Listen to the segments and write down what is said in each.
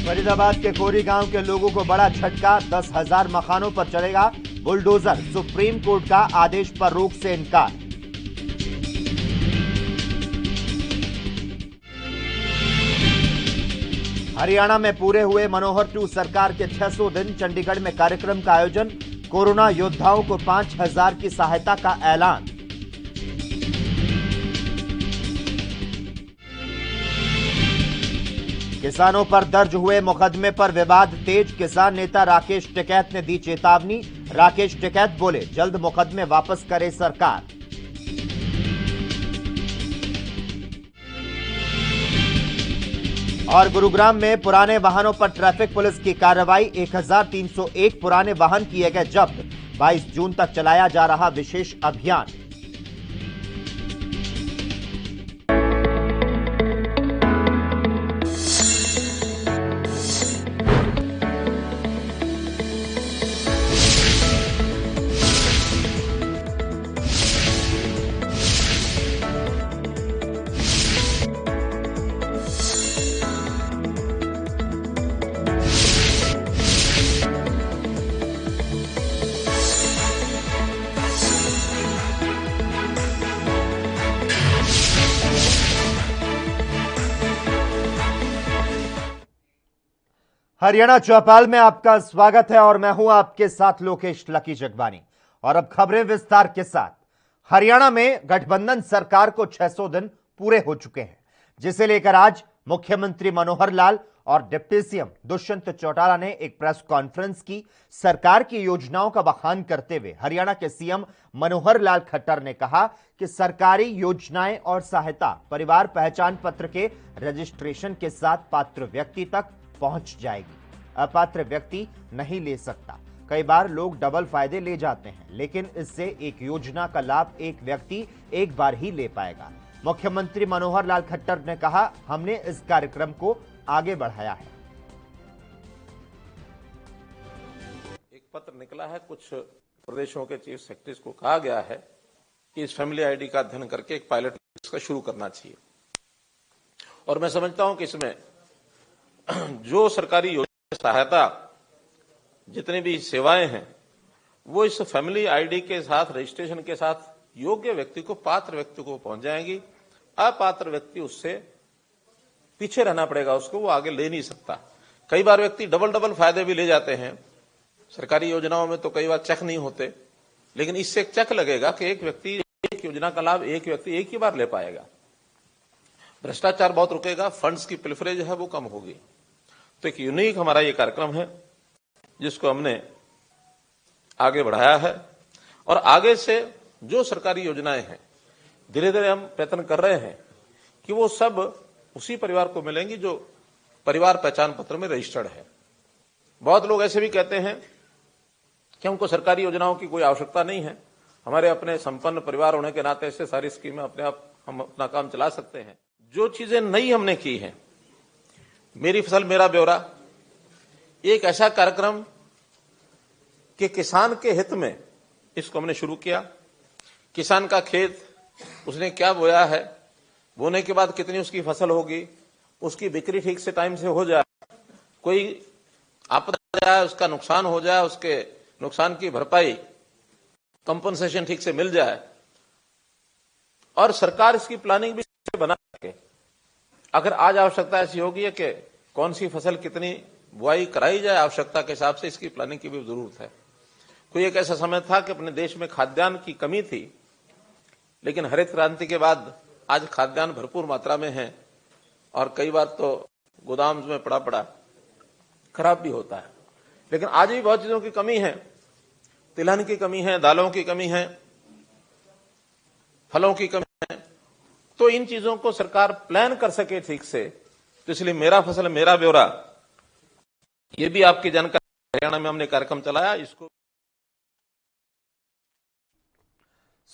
फरीदाबाद के खोरी गांव के लोगों को बड़ा झटका, 10,000 मकानों पर चलेगा बुलडोजर। सुप्रीम कोर्ट का आदेश पर रोक से इनकार। हरियाणा में पूरे हुए मनोहर 2 सरकार के 600 दिन। चंडीगढ़ में कार्यक्रम का आयोजन। कोरोना योद्धाओं को 5,000 की सहायता का ऐलान। किसानों पर दर्ज हुए मुकदमे पर विवाद तेज। किसान नेता राकेश टिकैत ने दी चेतावनी। राकेश टिकैत बोले, जल्द मुकदमे वापस करे सरकार। और गुरुग्राम में पुराने वाहनों पर ट्रैफिक पुलिस की कार्रवाई। 1301 पुराने वाहन किए गए जब्त। 22 जून तक चलाया जा रहा विशेष अभियान। हरियाणा चौपाल में आपका स्वागत है और मैं हूं आपके साथ लोकेश लकी जगबानी। और अब खबरें विस्तार के साथ। हरियाणा में गठबंधन सरकार को 600 दिन पूरे हो चुके हैं, जिसे लेकर आज मुख्यमंत्री मनोहर लाल और डिप्टी सीएम दुष्यंत चौटाला ने एक प्रेस कॉन्फ्रेंस की। सरकार की योजनाओं का बखान करते हुए हरियाणा के सीएम मनोहर लाल खट्टर ने कहा कि सरकारी योजनाएं और सहायता परिवार पहचान पत्र के रजिस्ट्रेशन के साथ पात्र व्यक्ति तक पहुंच जाएगी। अपात्र व्यक्ति नहीं ले सकता। कई बार लोग डबल फायदे ले जाते हैं, लेकिन इससे एक योजना का लाभ एक व्यक्ति एक बार ही ले पाएगा। मुख्यमंत्री मनोहर लाल खट्टर ने कहा, हमने इस कार्यक्रम को आगे बढ़ाया है। एक पत्र निकला है, कुछ प्रदेशों के चीफ सेक्रेटरीज को कहा गया है कि इस फैमिली आईडी का अध्ययन करके एक पायलट इसका शुरू करना चाहिए। और मैं समझता हूं कि इसमें जो सरकारी योजना सहायता जितनी भी सेवाएं हैं वो इस फैमिली आईडी के साथ रजिस्ट्रेशन के साथ योग्य व्यक्ति को, पात्र व्यक्ति को पहुंच जाएंगी। अपात्र व्यक्ति उससे पीछे रहना पड़ेगा, उसको वो आगे ले नहीं सकता। कई बार व्यक्ति डबल फायदे भी ले जाते हैं। सरकारी योजनाओं में तो कई बार चेक नहीं होते, लेकिन इससे एक चेक लगेगा कि एक व्यक्ति एक योजना का लाभ एक व्यक्ति एक ही बार ले पाएगा। भ्रष्टाचार बहुत रुकेगा, फंड्स की पिलफरेज है वो कम होगी। तो एक यूनिक हमारा ये कार्यक्रम है जिसको हमने आगे बढ़ाया है। और आगे से जो सरकारी योजनाएं हैं धीरे धीरे हम प्रयत्न कर रहे हैं कि वो सब उसी परिवार को मिलेंगी जो परिवार पहचान पत्र में रजिस्टर्ड है। बहुत लोग ऐसे भी कहते हैं कि हमको सरकारी योजनाओं की कोई आवश्यकता नहीं है, हमारे अपने संपन्न परिवार होने के नाते से सारी स्कीमें अपने आप हम अपना काम चला सकते हैं। जो चीजें नई हमने की हैं, मेरी फसल मेरा ब्यौरा, एक ऐसा कार्यक्रम कि किसान के हित में इसको हमने शुरू किया। किसान का खेत, उसने क्या बोया है, बोने के बाद कितनी उसकी फसल होगी, उसकी बिक्री ठीक से टाइम से हो जाए, कोई आपदा जाए, उसका नुकसान हो जाए, उसके नुकसान की भरपाई कंपनसेशन ठीक से मिल जाए और सरकार इसकी प्लानिंग भी बना सके। अगर आज आवश्यकता ऐसी होगी है कि कौन सी फसल कितनी बुआई कराई जाए, आवश्यकता के हिसाब से इसकी प्लानिंग की भी जरूरत है। कोई एक ऐसा समय था कि अपने देश में खाद्यान्न की कमी थी, लेकिन हरित क्रांति के बाद आज खाद्यान्न भरपूर मात्रा में है और कई बार तो गोदाम में पड़ा पड़ा खराब भी होता है। लेकिन आज भी बहुत चीजों की कमी है, तिलहन की कमी है, दालों की कमी है, फलों की कमी है। तो इन चीजों को सरकार प्लान कर सके ठीक से, तो इसलिए मेरा फसल मेरा ब्यौरा, ये भी आपकी जानकारी हरियाणा में हमने कार्यक्रम चलाया। इसको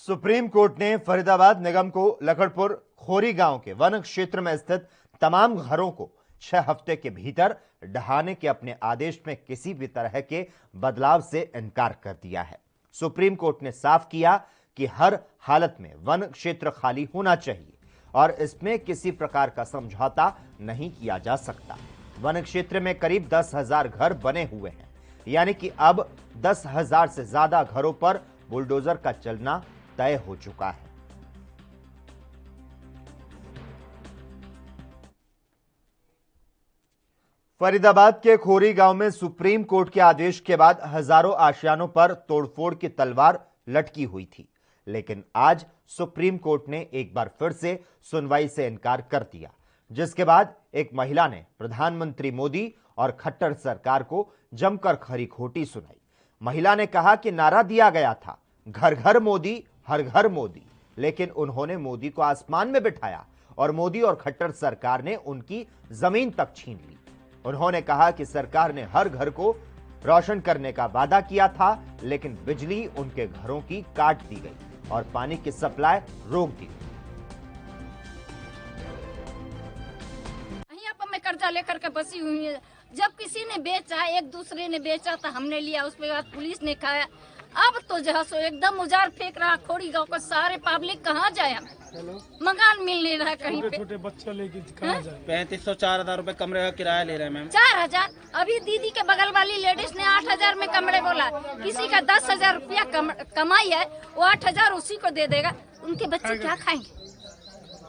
सुप्रीम कोर्ट ने फरीदाबाद निगम को लखड़पुर खोरी गांव के वन क्षेत्र में स्थित तमाम घरों को 6 हफ्ते के भीतर ढहाने के अपने आदेश में किसी भी तरह के बदलाव से इनकार कर दिया है। सुप्रीम कोर्ट ने साफ किया कि हर हालत में वन क्षेत्र खाली होना चाहिए और इसमें किसी प्रकार का समझौता नहीं किया जा सकता। वन क्षेत्र में करीब 10,000 घर बने हुए हैं, यानी कि अब 10,000 से ज्यादा घरों पर बुलडोजर का चलना तय हो चुका है। फरीदाबाद के खोरी गांव में सुप्रीम कोर्ट के आदेश के बाद हजारों आशियानों पर तोड़फोड़ की तलवार लटकी हुई थी, लेकिन आज सुप्रीम कोर्ट ने एक बार फिर से सुनवाई से इनकार कर दिया, जिसके बाद एक महिला ने प्रधानमंत्री मोदी और खट्टर सरकार को जमकर खरी खोटी सुनाई। महिला ने कहा कि नारा दिया गया था घर घर मोदी हर घर मोदी, लेकिन उन्होंने मोदी को आसमान में बिठाया और मोदी और खट्टर सरकार ने उनकी जमीन तक छीन ली। उन्होंने कहा कि सरकार ने हर घर को रोशन करने का वादा किया था, लेकिन बिजली उनके घरों की काट दी गई और पानी की सप्लाई रोक दी गई। यहाँ पर मैं कर्जा लेकर के बसी हुई है। जब किसी ने बेचा, एक दूसरे ने बेचा तो हमने लिया, उसके बाद पुलिस ने खाया। अब तो जो सो एकदम उजाड़ फेंक रहा खोड़ी गांव को। सारे पब्लिक कहाँ जाए? हम मकान मिल नहीं रहा कहीं पे। छोटे बच्चे लेके कहाँ जाए? 3500-4000 रुपए कमरे का किराया ले रहे हैं मैम। 4,000। अभी दीदी के बगल वाली लेडीज ने 8,000 में कमरे बोला। किसी का 10,000 रुपया कमाई है, वो 8,000 उसी को दे देगा। उनके बच्चे क्या खाएंगे?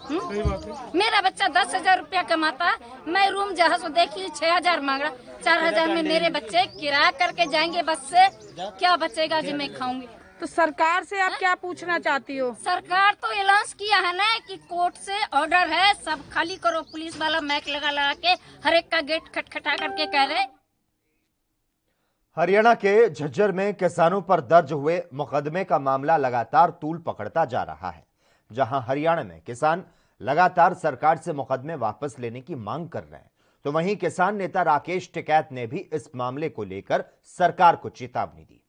सही बात है। मेरा बच्चा 10,000 रुपया कमाता है, मैं रूम जहाँ से देखी 6,000 मांग रहा। 4,000 में मेरे बच्चे किराया करके जाएंगे बस से, क्या बचेगा जो मैं खाऊंगी? तो सरकार से आप क्या पूछना चाहती हो? सरकार तो ऐलान किया है ना कि कोर्ट से ऑर्डर है, सब खाली करो। पुलिस वाला मैक लगा के हर एक का गेट खटखटा करके कह रहे। हरियाणा के झज्जर में किसानों पर दर्ज हुए मुकदमे का मामला लगातार तूल पकड़ता जा रहा है। जहां हरियाणा में किसान लगातार सरकार से मुकदमे वापस लेने की मांग कर रहे हैं, तो वहीं किसान नेता राकेश टिकैत ने भी इस मामले को लेकर सरकार को चेतावनी दी।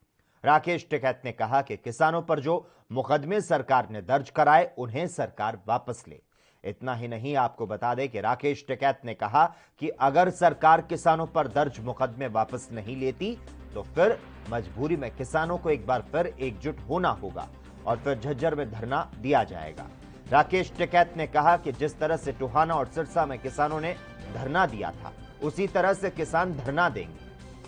राकेश टिकैत ने कहा कि किसानों पर जो मुकदमे सरकार ने दर्ज कराए उन्हें सरकार वापस ले। इतना ही नहीं, आपको बता दें कि राकेश टिकैत ने कहा कि अगर सरकार किसानों पर दर्ज मुकदमे वापस नहीं लेती तो फिर मजबूरी में किसानों को एक बार फिर एकजुट होना होगा और फिर झज्जर में धरना दिया जाएगा। राकेश टिकैत ने कहा कि जिस तरह से टोहाना और सिरसा में किसानों ने धरना दिया था, उसी तरह से किसान धरना देंगे।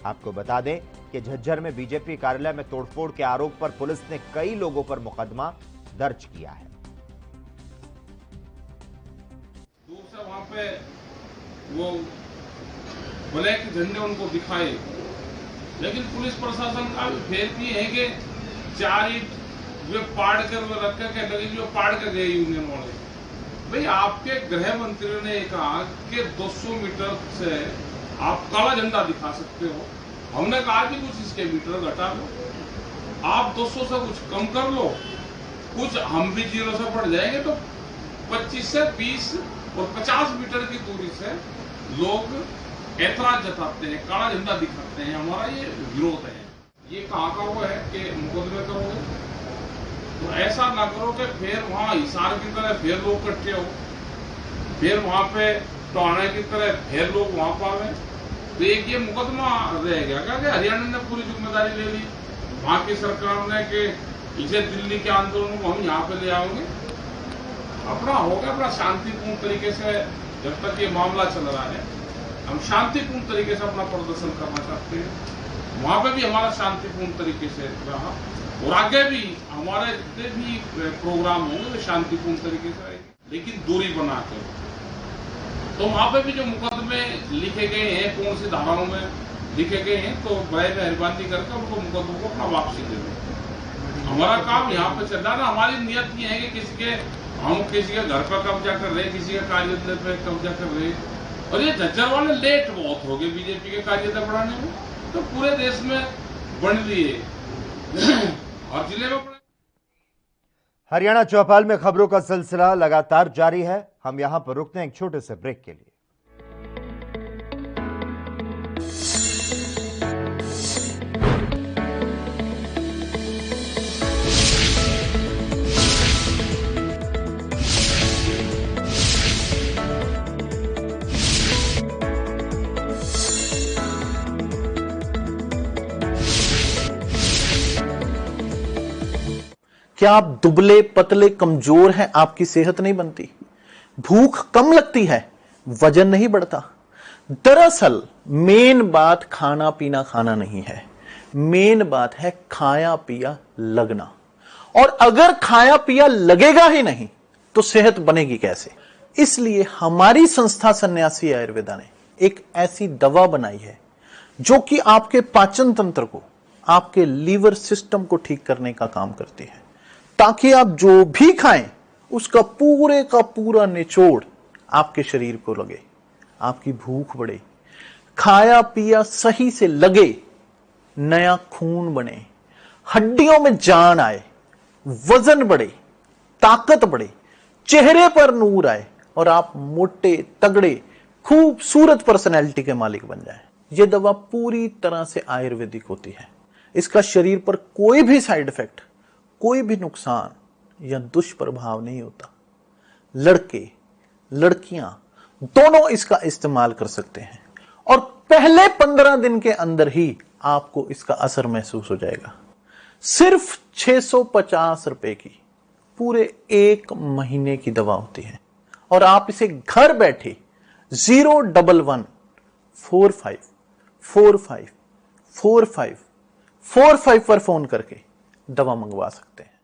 आपको बता दें कि झज्जर में बीजेपी कार्यालय में तोड़फोड़ के आरोप पर पुलिस ने कई लोगों पर मुकदमा दर्ज किया है। दूर से वहां पे वो ब्लैक झंडे उनको दिखाए, लेकिन पुलिस प्रशासन का फेल भी है कि 4 ईंट वे पाड़ कर वो रख के लगे जो पाड़ कर गए यूनियन वाले। भाई आपके गृह मंत्री ने कहा कि 200 मीटर से आप काला झंडा दिखा सकते हो। हमने कहा कि कुछ इसके मीटर घटा लो, आप 200 से कुछ कम कर लो, कुछ हम भी 0 से बढ़ जाएंगे तो 25 से 20 और 50 मीटर की दूरी से लोग ऐतराज जताते हैं, काला झंडा दिखाते हैं, हमारा ये विरोध है। ये कहाँ का वो है कि मुकदमे करोगे तो ऐसा ना करो कि फिर वहां हिसार की तरह फिर लोग इकट्ठे हो, फिर वहां पे टोहाना की तरह फिर लोग वहां पावे। तो एक ये मुकदमा रह गया क्या कि हरियाणा ने पूरी जिम्मेदारी ले ली, वहां की सरकार ने कि इसे दिल्ली के आंदोलन को हम यहाँ पे ले आओगे। अपना होगा अपना शांतिपूर्ण तरीके से, जब तक ये मामला चल रहा है हम शांतिपूर्ण तरीके से अपना प्रदर्शन करना चाहते हैं। वहां पे भी हमारा शांतिपूर्ण तरीके से रहा और आगे भी हमारे जितने भी प्रोग्राम होंगे वे शांतिपूर्ण तरीके से रहेंगे, लेकिन दूरी बनाकर। तो वहां पे भी जो मुकदमे लिखे गए हैं, कौन सी धाराओं में लिखे गए हैं, तो बड़े मेहरबानी करके उनको मुकदमों को अपना वापसी दे दें। हमारा काम यहाँ पे चल रहा है ना, हमारी नियत ये है कि हम किसी के घर पर कब्जा कर रहे, किसी के कार्यालय पे कब्जा कर रहे। और ये झज्जर वाले लेट बहुत हो गए बीजेपी के कार्यालय बढ़ाने में, तो पूरे देश में बन लिए और जिले में। हरियाणा चौपाल में खबरों का सिलसिला लगातार जारी है। हम यहां पर रुकते हैं एक छोटे से ब्रेक के लिए। क्या आप दुबले पतले कमजोर हैं? आपकी सेहत नहीं बनती, भूख कम लगती है, वजन नहीं बढ़ता, दरअसल मेन बात खाना पीना खाना नहीं है, मेन बात है खाया पिया लगना। और अगर खाया पिया लगेगा ही नहीं तो सेहत बनेगी कैसे? इसलिए हमारी संस्था सन्यासी आयुर्वेदा ने एक ऐसी दवा बनाई है जो कि आपके पाचन तंत्र को, आपके लीवर सिस्टम को ठीक करने का काम करती है, ताकि आप जो भी खाएं उसका पूरे का पूरा निचोड़ आपके शरीर को लगे, आपकी भूख बढ़े, खाया पिया सही से लगे, नया खून बने, हड्डियों में जान आए, वजन बढ़े, ताकत बढ़े, चेहरे पर नूर आए और आप मोटे तगड़े खूबसूरत पर्सनैलिटी के मालिक बन जाएं। यह दवा पूरी तरह से आयुर्वेदिक होती है। इसका शरीर पर कोई भी साइड इफेक्ट, कोई भी नुकसान या दुष्प्रभाव नहीं होता। लड़के लड़कियां दोनों इसका इस्तेमाल कर सकते हैं और पहले 15 दिन के अंदर ही आपको इसका असर महसूस हो जाएगा। सिर्फ 650 रुपए की पूरे 1 महीने की दवा होती है और आप इसे घर बैठे 01145454545 पर फोन करके दवा मंगवा सकते हैं।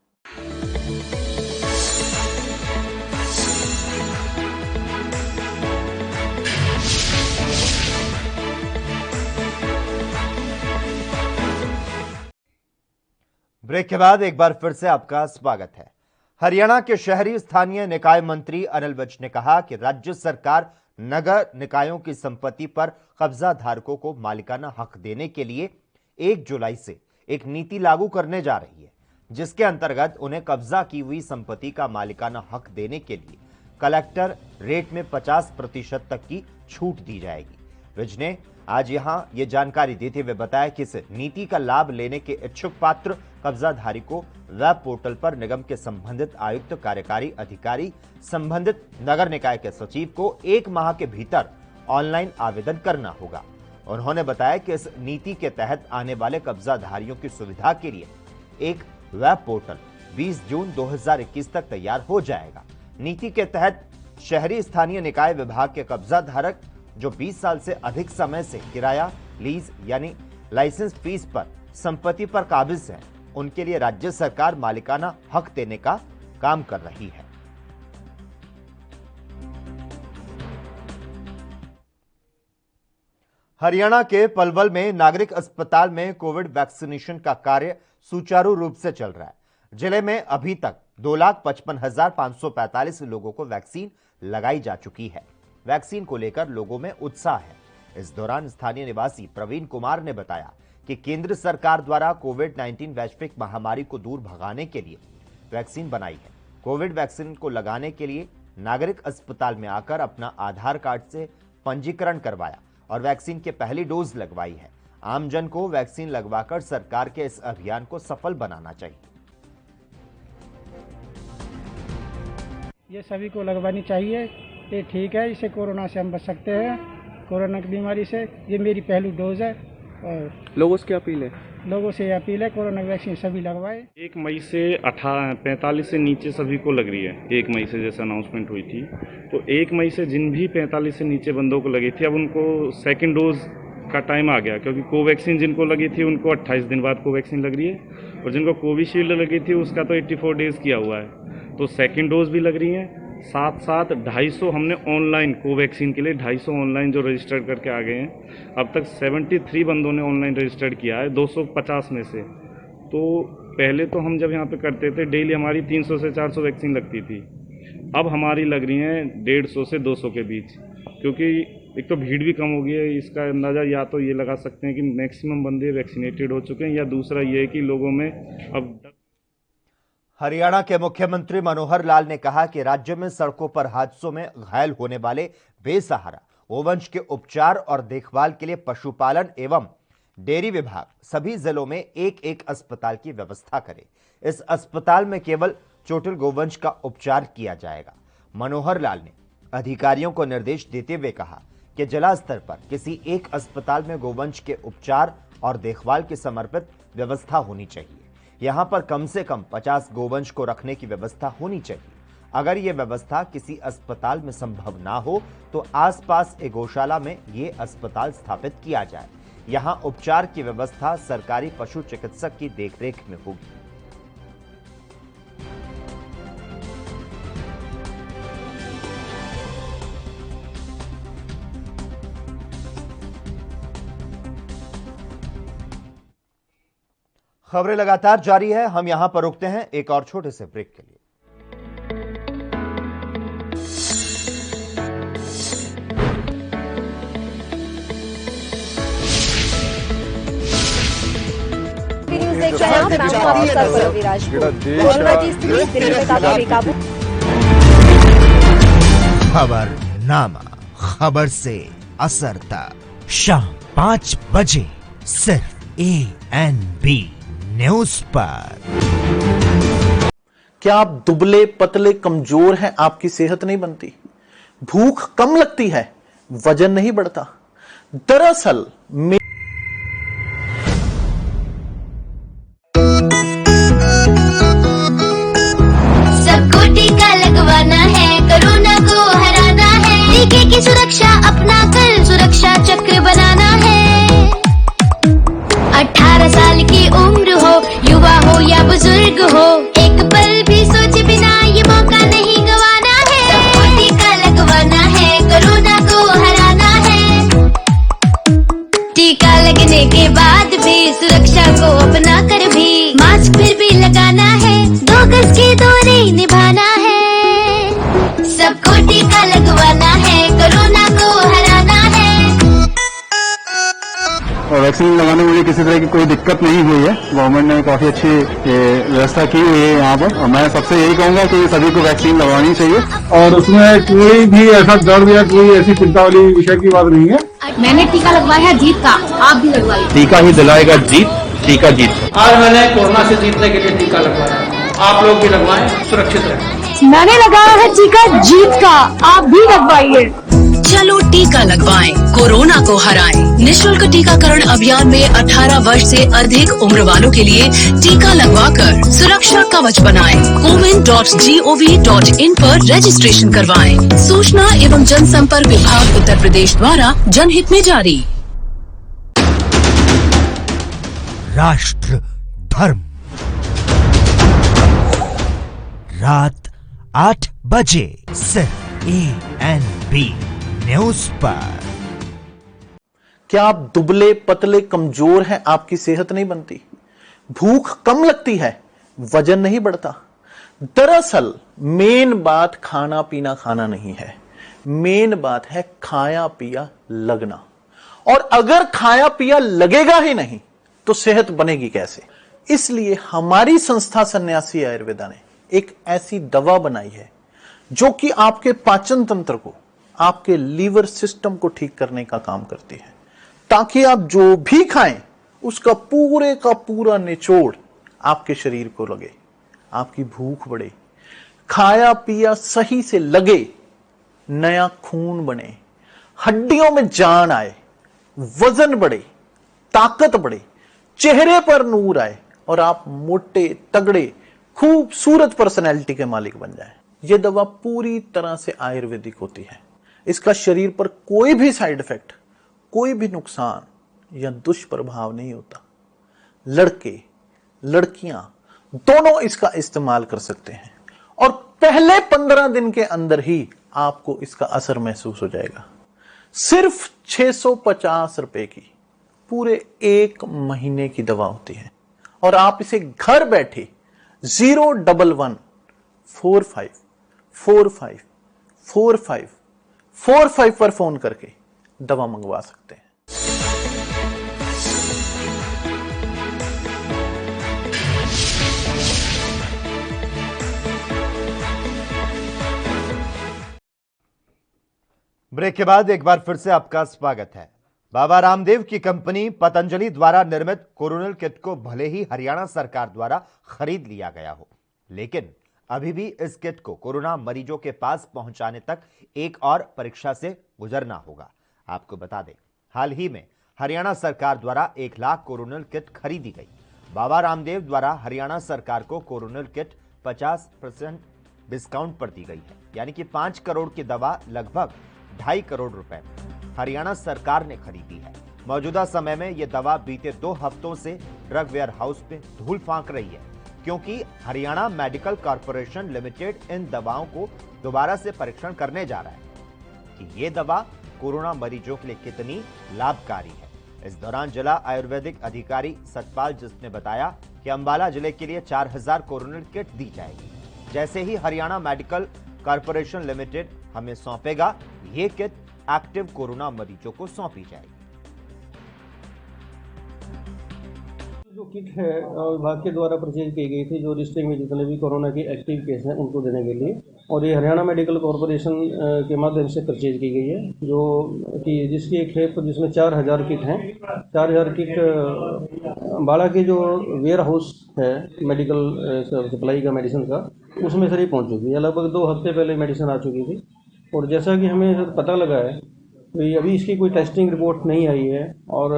ब्रेक के बाद एक बार फिर से आपका स्वागत है। हरियाणा के शहरी स्थानीय निकाय मंत्री अनिल विज ने कहा कि राज्य सरकार नगर निकायों की संपत्ति पर कब्जा धारकों को मालिकाना हक देने के लिए 1 जुलाई से एक नीति लागू करने जा रही है, जिसके अंतर्गत उन्हें कब्जा की हुई संपत्ति का मालिकाना हक देने के लिए कलेक्टर रेट में 50% तक की छूट दी जाएगी। विज ने आज यहां ये जानकारी देते हुए बताया कि इस नीति का लाभ लेने के इच्छुक पात्र कब्जाधारी को वेब पोर्टल पर निगम के संबंधित आयुक्त, कार्यकारी अधिकारी, संबंधित नगर निकाय के सचिव को 1 माह के भीतर ऑनलाइन आवेदन करना होगा। उन्होंने बताया कि इस नीति के तहत आने वाले कब्जाधारियों की सुविधा के लिए एक वेब पोर्टल 20 जून 2021 तक तैयार हो जाएगा। नीति के तहत शहरी स्थानीय निकाय विभाग के कब्जाधारक जो 20 साल से अधिक समय से किराया, लीज यानी लाइसेंस फीस पर संपत्ति पर काबिज हैं, उनके लिए राज्य सरकार मालिकाना हक देने का काम कर रही है। हरियाणा के पलवल में नागरिक अस्पताल में कोविड वैक्सीनेशन का कार्य सुचारू रूप से चल रहा है। जिले में अभी तक 2,55,545 लोगों को वैक्सीन लगाई जा चुकी है। वैक्सीन को लेकर लोगों में उत्साह है। इस दौरान स्थानीय निवासी प्रवीण कुमार ने बताया कि केंद्र सरकार द्वारा कोविड-19 वैश्विक महामारी को दूर भगाने के लिए वैक्सीन बनाई है। कोविड वैक्सीन को लगाने के लिए नागरिक अस्पताल में आकर अपना आधार कार्ड से पंजीकरण करवाया और वैक्सीन के पहली डोज लगवाई है। आमजन को वैक्सीन लगवाकर सरकार के इस अभियान को सफल बनाना चाहिए। ये सभी को लगवानी चाहिए, ये ठीक है, इससे कोरोना से हम बच सकते हैं, कोरोना की बीमारी से। ये मेरी पहली डोज है और लोगों से क्या अपील है? लोगों से अपील है कोरोना वैक्सीन सभी लगवाए। 1 मई से 45 से नीचे सभी को लग रही है। 1 मई से जैसे अनाउंसमेंट हुई थी, तो 1 मई से जिन भी 45 से नीचे बंदों को लगी थी, अब उनको सेकंड डोज का टाइम आ गया, क्योंकि कोवैक्सीन जिनको लगी थी उनको 28 दिन बाद कोवैक्सीन लग रही है और जिनको कोविशील्ड लगी थी उसका तो 84 डेज किया हुआ है, तो सेकंड डोज भी लग रही है। साथ साथ 250 हमने ऑनलाइन कोवैक्सीन के लिए 250 ऑनलाइन जो रजिस्टर्ड करके आ गए हैं। अब तक 73 बंदों ने ऑनलाइन रजिस्टर्ड किया है 250 में से। तो पहले तो हम जब यहाँ पे करते थे डेली हमारी 300 से 400 वैक्सीन लगती थी, अब हमारी लग रही हैं 150 से 200 के बीच, क्योंकि एक तो भीड़ भी कम हो गई है। इसका अंदाज़ा या तो ये लगा सकते हैं कि मैक्सिमम बंदे वैक्सीनेटेड हो चुके हैं, या दूसरा ये है कि लोगों में अब। हरियाणा के मुख्यमंत्री मनोहर लाल ने कहा कि राज्य में सड़कों पर हादसों में घायल होने वाले बेसहारा गोवंश के उपचार और देखभाल के लिए पशुपालन एवं डेयरी विभाग सभी जिलों में एक अस्पताल की व्यवस्था करे। इस अस्पताल में केवल चोटिल गोवंश का उपचार किया जाएगा। मनोहर लाल ने अधिकारियों को निर्देश देते हुए कहा कि जिला स्तर पर किसी एक अस्पताल में गोवंश के उपचार और देखभाल की समर्पित व्यवस्था होनी चाहिए। यहां पर कम से कम 50 गोवंश को रखने की व्यवस्था होनी चाहिए। अगर यह व्यवस्था किसी अस्पताल में संभव ना हो तो आसपास एक गौशाला में यह अस्पताल स्थापित किया जाए। यहां उपचार की व्यवस्था सरकारी पशु चिकित्सक की देखरेख में होगी। खबरें लगातार जारी है, हम यहां पर रुकते हैं एक और छोटे से ब्रेक के लिए। देख रहे हैं आप, मैं हूं आपके साथ पल्लवी राजपूत। कोरोना की स्थिति दिन में काफी बेकाबू। खबरनामा, खबर से असर तक शाम 5 बजे सिर्फ ANB न्यूज पर। क्या आप दुबले पतले कमजोर हैं, आपकी सेहत नहीं बनती, भूख कम लगती है, वजन नहीं बढ़ता? दरअसल सबको टीका लगवाना है, कोरोना को हराना है, टीके की सुरक्षा अपना कर सुरक्षा चक्र बनाना है। 18 साल की उम्र हो, युवा हो या बुजुर्ग हो, एक पल भी सोचे बिना ये मौका नहीं गंवाना है। सबको टीका लगवाना है, कोरोना को हराना है। टीका लगने के बाद भी सुरक्षा को अपना कर भी मास्क फिर भी लगाना है, 2 गज की दूरी निभाना है। सबको टीका लगवाना है, कोरोना को हराना है। और वैक्सीन लगाने में मुझे किसी तरह की कोई दिक्कत नहीं हुई है। गवर्नमेंट ने काफी अच्छी व्यवस्था की हुई है यहाँ पर, और मैं सबसे यही कहूंगा कि सभी को वैक्सीन लगवानी चाहिए। और उसमें कोई भी ऐसा दर्द या कोई ऐसी चिंता वाली विषय की बात नहीं है। मैंने टीका लगवाया है जीत का, आप भी लगवाइए। टीका ही दिलाएगा जीत, टीका जीत। आज मैंने कोरोना से जीतने के लिए टीका लगवाया, आप लोग भी लगवाएं, सुरक्षित रहें। मैंने लगाया है टीका जीत का, आप भी लगवाइए। चलो टीका लगवाएं, कोरोना को हराएं। निःशुल्क टीकाकरण अभियान में 18 वर्ष से अधिक उम्र वालों के लिए टीका लगवाकर सुरक्षा कवच बनाएं। cowin.gov.in पर रजिस्ट्रेशन करवाएं। सूचना एवं जनसंपर्क विभाग उत्तर प्रदेश द्वारा जनहित में जारी। राष्ट्र धर्म रात 8 बजे सिर्फ ANB न्यूज पर। क्या आप दुबले पतले कमजोर हैं, आपकी सेहत नहीं बनती, भूख कम लगती है, वजन नहीं बढ़ता? दरअसल मेन बात खाना पीना खाना नहीं है, मेन बात है खाया पिया लगना। और अगर खाया पिया लगेगा ही नहीं तो सेहत बनेगी कैसे? इसलिए हमारी संस्था सन्यासी आयुर्वेदा ने एक ऐसी दवा बनाई है जो कि आपके पाचन तंत्र को, आपके लीवर सिस्टम को ठीक करने का काम करती है, ताकि आप जो भी खाएं उसका पूरे का पूरा निचोड़ आपके शरीर को लगे, आपकी भूख बढ़े, खाया पिया सही से लगे, नया खून बने, हड्डियों में जान आए, वजन बढ़े, ताकत बढ़े, चेहरे पर नूर आए और आप मोटे तगड़े खूबसूरत पर्सनैलिटी के मालिक बन जाएं। यह दवा पूरी तरह से आयुर्वेदिक होती है। इसका शरीर पर कोई भी साइड इफेक्ट, कोई भी नुकसान या दुष्प्रभाव नहीं होता। लड़के लड़कियां दोनों इसका इस्तेमाल कर सकते हैं और पहले 15 दिन के अंदर ही आपको इसका असर महसूस हो जाएगा। सिर्फ 650 रुपए की पूरे 1 महीने की दवा होती है और आप इसे घर बैठे 01145454545 पर फोन करके दवा मंगवा सकते हैं। ब्रेक के बाद एक बार फिर से आपका स्वागत है। बाबा रामदेव की कंपनी पतंजलि द्वारा निर्मित कोरोनल किट को भले ही हरियाणा सरकार द्वारा खरीद लिया गया हो, लेकिन अभी भी इस किट को कोरोना मरीजों के पास पहुंचाने तक एक और परीक्षा से गुजरना होगा। आपको बता दें, हाल ही में हरियाणा सरकार द्वारा 1 लाख कोरोनल किट खरीदी गई। बाबा रामदेव द्वारा हरियाणा सरकार को कोरोनल किट 50% डिस्काउंट पर दी गई है, यानी कि 5 करोड़ की दवा लगभग 2.5 करोड़ रुपए में हरियाणा सरकार ने खरीदी है। मौजूदा समय में यह दवा बीते 2 हफ्तों से ड्रग वेयर हाउस में धूल फांक रही है, क्योंकि हरियाणा मेडिकल कॉरपोरेशन लिमिटेड इन दवाओं को दोबारा से परीक्षण करने जा रहा है कि ये दवा कोरोना मरीजों के लिए कितनी लाभकारी है। इस दौरान जिला आयुर्वेदिक अधिकारी सतपाल जिसने बताया कि अंबाला जिले के लिए 4000 कोरोना किट दी जाएगी। जैसे ही हरियाणा मेडिकल कॉरपोरेशन लिमिटेड हमें सौंपेगा, ये किट एक्टिव कोरोना मरीजों को सौंपी जाएगी। जो किट है विभाग के द्वारा परचेज की गई थी, जो डिस्ट्रिक्ट में जितने भी कोरोना के एक्टिव केस हैं उनको देने के लिए, और ये हरियाणा मेडिकल कॉरपोरेशन के माध्यम से परचेज की गई है, जो कि जिसकी एक है जिसमें 4000 किट हैं। 4000 किट अंबाला के जो वेयर हाउस है मेडिकल सप्लाई का मेडिसिन का, उसमें सर ये पहुँच चुकी है। लगभग 2 हफ्ते पहले मेडिसिन आ चुकी थी, और जैसा कि हमें पता लगा है अभी इसकी कोई टेस्टिंग रिपोर्ट नहीं आई है, और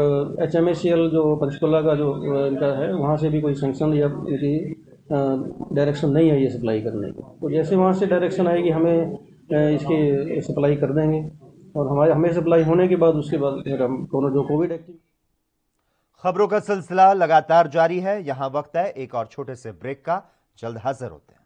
HMACL जो पंचकुला का जो इनका है वहाँ से भी कोई सैंक्शन या इनकी डायरेक्शन नहीं आई है सप्लाई करने की। तो जैसे वहाँ से डायरेक्शन आएगी हमें इसकी सप्लाई कर देंगे, और हमें सप्लाई होने के बाद उसके बाद फिर हम जो कोविड एक्टिव। खबरों का सिलसिला लगातार जारी है। यहाँ वक्त है एक और छोटे से ब्रेक का। जल्द हाजिर होते हैं।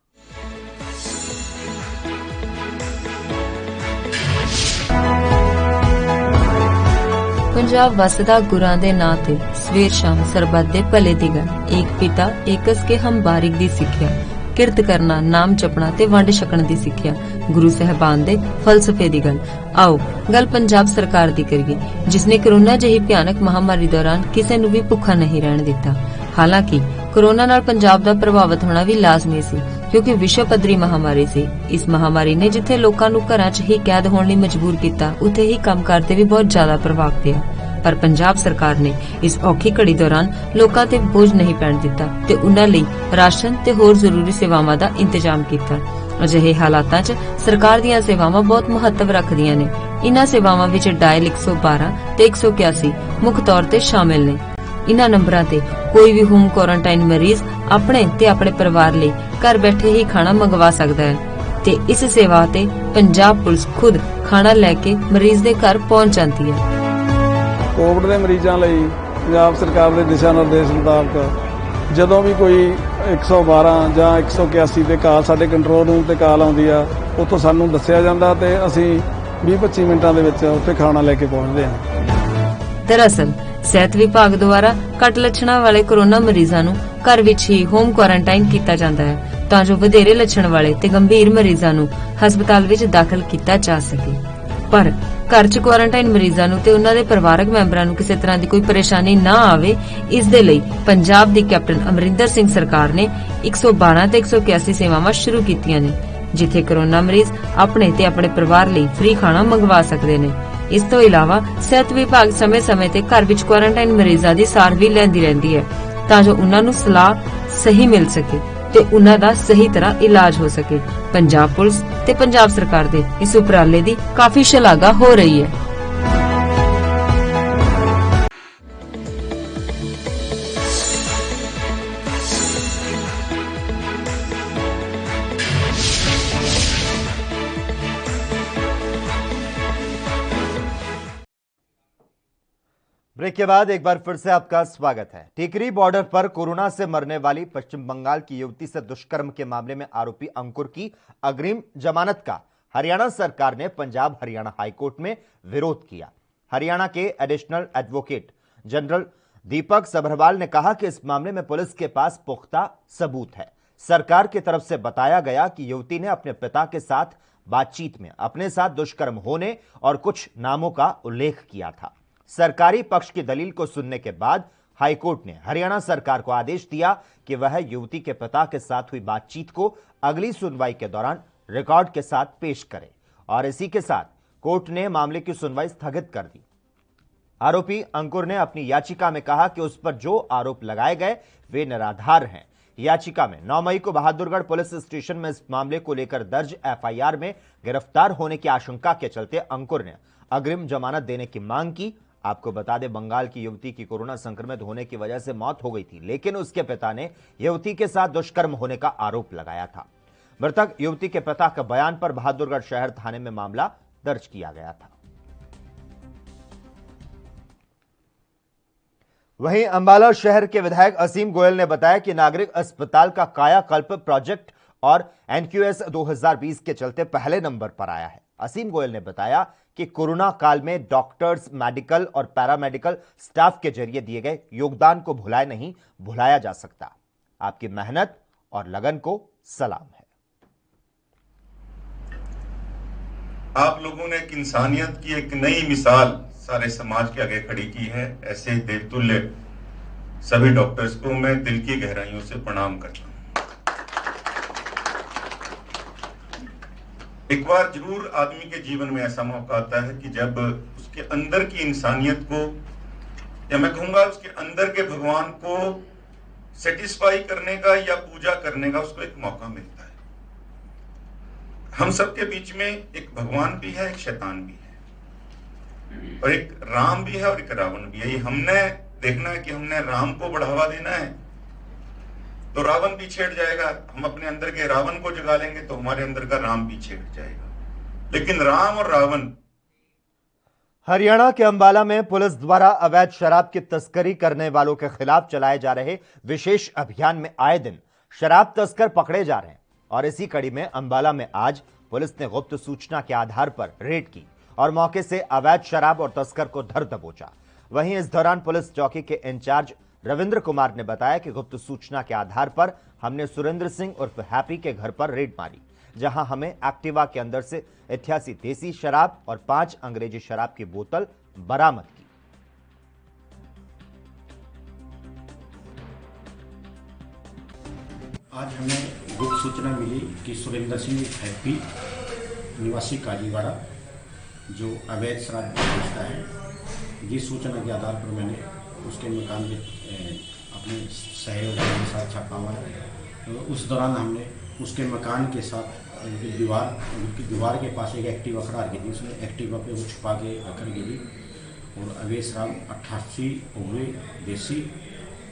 पंजाब वसदा गुरां दे नां ते सवेर शाम सरबत दे भले दी गल, एक पिता एकस के हम बारिक दी सिक्ख्या, किरत करना नाम जपना ते वंड छकण दी सिक्ख्या, गुरु साहबान दे फलसफे दी गल। आओ गल पंजाब सरकार दी करिए, जिसने कोरोना जही भयानक महामारी दौरान किसी नूं भी भुखा नहीं रहण दिता। हालांकि कोरोना नाल पंजाब दा प्रभावित होना भी लाजमी सी, क्योंकि विश्व पद्धरी महामारी सी। इस महामारी ने जिथे लोकां नूं घरां 'च ही कैद होण लई मजबूर कीता, उत्थे ही कंमकार ते भी बहुत ज्यादा प्रभाव पिया। पर पंजाब सरकार ने इस औखी घड़ी दौरान लोकां ते बोझ नहीं पैण दिता ते उन्हां लई राशन ते होर जरूरी सेवावां दा इंतजाम कीता। अजिहे हालातां 'च सरकार दीयां सेवावां बहुत महत्व रखदियां ने। इन्हां सेवावां विच डायल 112 ते 181 मुख तौर ते शामिल ने। इन्हां नंबरां ते कोई भी होम क्वारंटाइन मरीज अपने ते अपने परिवार ਲਈ घर बैठे ही खाना मंगवा सकदा है ते इस सेवा ते पंजाब पुलिस खुद खाना लेके मरीज दे घर पहुंच जाती है। कोविड ਦੇ ਮਰੀਜ਼ਾਂ ਲਈ ਪੰਜਾਬ ਸਰਕਾਰ ਦੇ ਦਿਸ਼ਾ ਨਿਰਦੇਸ਼ ਮੁਤਾਬਕ ਜਦੋਂ ਵੀ ਕੋਈ 112 ਜਾਂ 181 ਤੇ ਕਾਲ ਸਾਡੇ ਕੰਟਰੋਲ ਰੂਮ ਤੇ ਕਾਲ ਆਉਂਦੀ ਆ, ਉੱਥੋਂ ਸਾਨੂੰ ਦੱਸਿਆ ਜਾਂਦਾ ਤੇ ਅਸੀਂ 20-25 ਮਿੰਟਾਂ ਦੇ ਵਿੱਚ ਉੱਥੇ ਖਾਣਾ ਲੈ ਕੇ ਪਹੁੰਚਦੇ ਹਾਂ। दरअसल ਸਿਹਤ ਵਿਭਾਗ ਦੁਆਰਾ ਘੱਟ ਲੱਛਣਾਂ ਵਾਲੇ ਕੋਰੋਨਾ ਮਰੀਜ਼ਾਂ ਨੂੰ ਘਰ ਵਿੱਚ ਹੀ ਹੋਮ ਕੁਆਰੰਟਾਈਨ ਕੀਤਾ ਜਾਂਦਾ ਹੈ, ਤਾਂ ਜੋ ਵਧੇਰੇ ਲੱਛਣ ਵਾਲੇ ਤੇ ਗੰਭੀਰ ਮਰੀਜ਼ਾਂ ਨੂੰ ਹਸਪਤਾਲ ਵਿੱਚ ਦਾਖਲ ਕੀਤਾ ਜਾ ਸਕੇ। ਪਰ ਘਰ 'ਚ ਕੁਆਰੰਟਾਈਨ ਮਰੀਜ਼ਾਂ ਨੂੰ ਤੇ ਉਹਨਾਂ ਦੇ ਪਰਿਵਾਰਕ ਮੈਂਬਰਾਂ ਨੂੰ ਕਿਸੇ ਤਰ੍ਹਾਂ ਦੀ ਕੋਈ ਪਰੇਸ਼ਾਨੀ ਨਾ ਆਵੇ, ਇਸ ਦੇ ਲਈ ਪੰਜਾਬ ਦੀ ਕੈਪਟਨ ਅਮਰਿੰਦਰ ਸਿੰਘ ਸਰਕਾਰ ਨੇ 112 ਤੇ 181 ਸੇਵਾਵਾਂ ਸ਼ੁਰੂ ਕੀਤੀਆਂ ਨੇ, ਜਿੱਥੇ ਕੋਰੋਨਾ ਮਰੀਜ਼ ਆਪਣੇ ਤੇ ਆਪਣੇ ਪਰਿਵਾਰ ਲਈ ਫ੍ਰੀ ਖਾਣਾ ਮੰਗਵਾ ਸਕਦੇ ਨੇ। ਇਸ ਤੋਂ ਇਲਾਵਾ ਸਿਹਤ ਵਿਭਾਗ ਸਮੇਂ-ਸਮੇਂ ਤੇ ਘਰ ਵਿੱਚ ਕੁਆਰੰਟਾਈਨ ਮਰੀਜ਼ਾਂ ਦੀ ਸਾਰ ਵੀ ਲੈਂਦੀ ਰਹਿੰਦੀ ਹੈ, ਤਾਂ ਜੋ ਉਹਨਾਂ ਨੂੰ ਸਲਾਹ ਸਹੀ ਮਿਲ ਸਕੇ ਤੇ ਉਹਨਾਂ ਦਾ ਸਹੀ ਤਰ੍ਹਾਂ ਇਲਾਜ ਹੋ ਸਕੇ। ਪੰਜਾਬ ਪੁਲਿਸ ਤੇ ਪੰਜਾਬ ਸਰਕਾਰ ਦੇ ਇਸ ਉਪਰਾਲੇ ਦੀ ਕਾਫੀ ਸ਼ਲਾਘਾ ਹੋ ਰਹੀ ਹੈ। ब्रेक के बाद एक बार फिर से आपका स्वागत है। टिकरी बॉर्डर पर कोरोना से मरने वाली पश्चिम बंगाल की युवती से दुष्कर्म के मामले में आरोपी अंकुर की अग्रिम जमानत का हरियाणा सरकार ने पंजाब हरियाणा हाईकोर्ट में विरोध किया। हरियाणा के एडिशनल एडवोकेट जनरल दीपक सभरवाल ने कहा कि इस मामले में पुलिस के पास पुख्ता सबूत है। सरकार की तरफ से बताया गया कि युवती ने अपने पिता के साथ बातचीत में अपने साथ दुष्कर्म होने और कुछ नामों का उल्लेख किया था। सरकारी पक्ष की दलील को सुनने के बाद हाईकोर्ट ने हरियाणा सरकार को आदेश दिया कि वह युवती के पिता के साथ हुई बातचीत को अगली सुनवाई के दौरान रिकॉर्ड के साथ पेश करे, और इसी के साथ कोर्ट ने मामले की सुनवाई स्थगित कर दी। आरोपी अंकुर ने अपनी याचिका में कहा कि उस पर जो आरोप लगाए गए वे निराधार हैं। याचिका में 9 मई को बहादुरगढ़ पुलिस स्टेशन में इस मामले को लेकर दर्ज FIR में गिरफ्तार होने की आशंका के चलते अंकुर ने अग्रिम जमानत देने की मांग की। आपको बता दें, बंगाल की युवती की कोरोना संक्रमित होने की वजह से मौत हो गई थी, लेकिन उसके पिता ने युवती के साथ दुष्कर्म होने का आरोप लगाया था। मृतक युवती के पिता के बयान पर बहादुरगढ़ शहर थाने में मामला दर्ज किया गया था। वहीं अंबाला शहर के विधायक असीम गोयल ने बताया कि नागरिक अस्पताल का कायाकल्प प्रोजेक्ट और एनक्यूएस 2020 के चलते पहले नंबर पर आया है। असीम गोयल ने बताया कि कोरोना काल में डॉक्टर्स, मेडिकल और पैरामेडिकल स्टाफ के जरिए दिए गए योगदान को भुलाया नहीं भुलाया जा सकता। आपकी मेहनत और लगन को सलाम है। आप लोगों ने एक इंसानियत की एक नई मिसाल सारे समाज के आगे खड़ी की है। ऐसे देवतुल्य सभी डॉक्टर्स को मैं दिल की गहराइयों से प्रणाम करता हूं। एक बार जरूर आदमी के जीवन में ऐसा मौका आता है कि जब उसके अंदर की इंसानियत को, या मैं कहूंगा उसके अंदर के भगवान को सेटिस्फाई करने का या पूजा करने का उसको एक मौका मिलता है। हम सबके बीच में एक भगवान भी है, एक शैतान भी है, और एक राम भी है और एक रावण भी है। ये हमने देखना है कि हमने राम को बढ़ावा देना है तो रावण भी छेड़ जाएगा। हम अपने अंदर के रावण को जगा लेंगे तो हमारे अंदर का राम भी छेड़ जाएगा। लेकिन राम और रावण। हरियाणा के अंबाला में पुलिस द्वारा अवैध शराब की तस्करी करने वालों के खिलाफ चलाए जा रहे विशेष अभियान में आए दिन शराब तस्कर पकड़े जा रहे हैं और इसी कड़ी में अंबाला में आज पुलिस ने गुप्त सूचना के आधार पर रेड की और मौके से अवैध शराब और तस्कर को धर दबोचा। वहीं इस दौरान पुलिस चौकी के इंचार्ज रविंद्र कुमार ने बताया कि गुप्त सूचना के आधार पर हमने सुरेंद्र सिंह उर्फ हैप्पी के घर पर रेड मारी, जहां हमें एक्टिवा के अंदर से 88 देसी शराब और 5 अंग्रेजी शराब की बोतल बरामद की। आज हमें गुप्त सूचना मिली कि सुरेंद्र सिंह हैप्पी निवासी कालीवाड़ा जो अवैध शराब बेचता है, जिस सूचना के आधार पर मैंने उसके मकान में अपने सहयोगियों के साथ छापा मारा। तो उस दौरान हमने उसके मकान के साथ दीवार के पास एक एक्टिवा खड़ा रखी थी। उसने एक्टिवा पे वो छुपा के रखकर गिरी और अवैध शराब 88 ओवरे देसी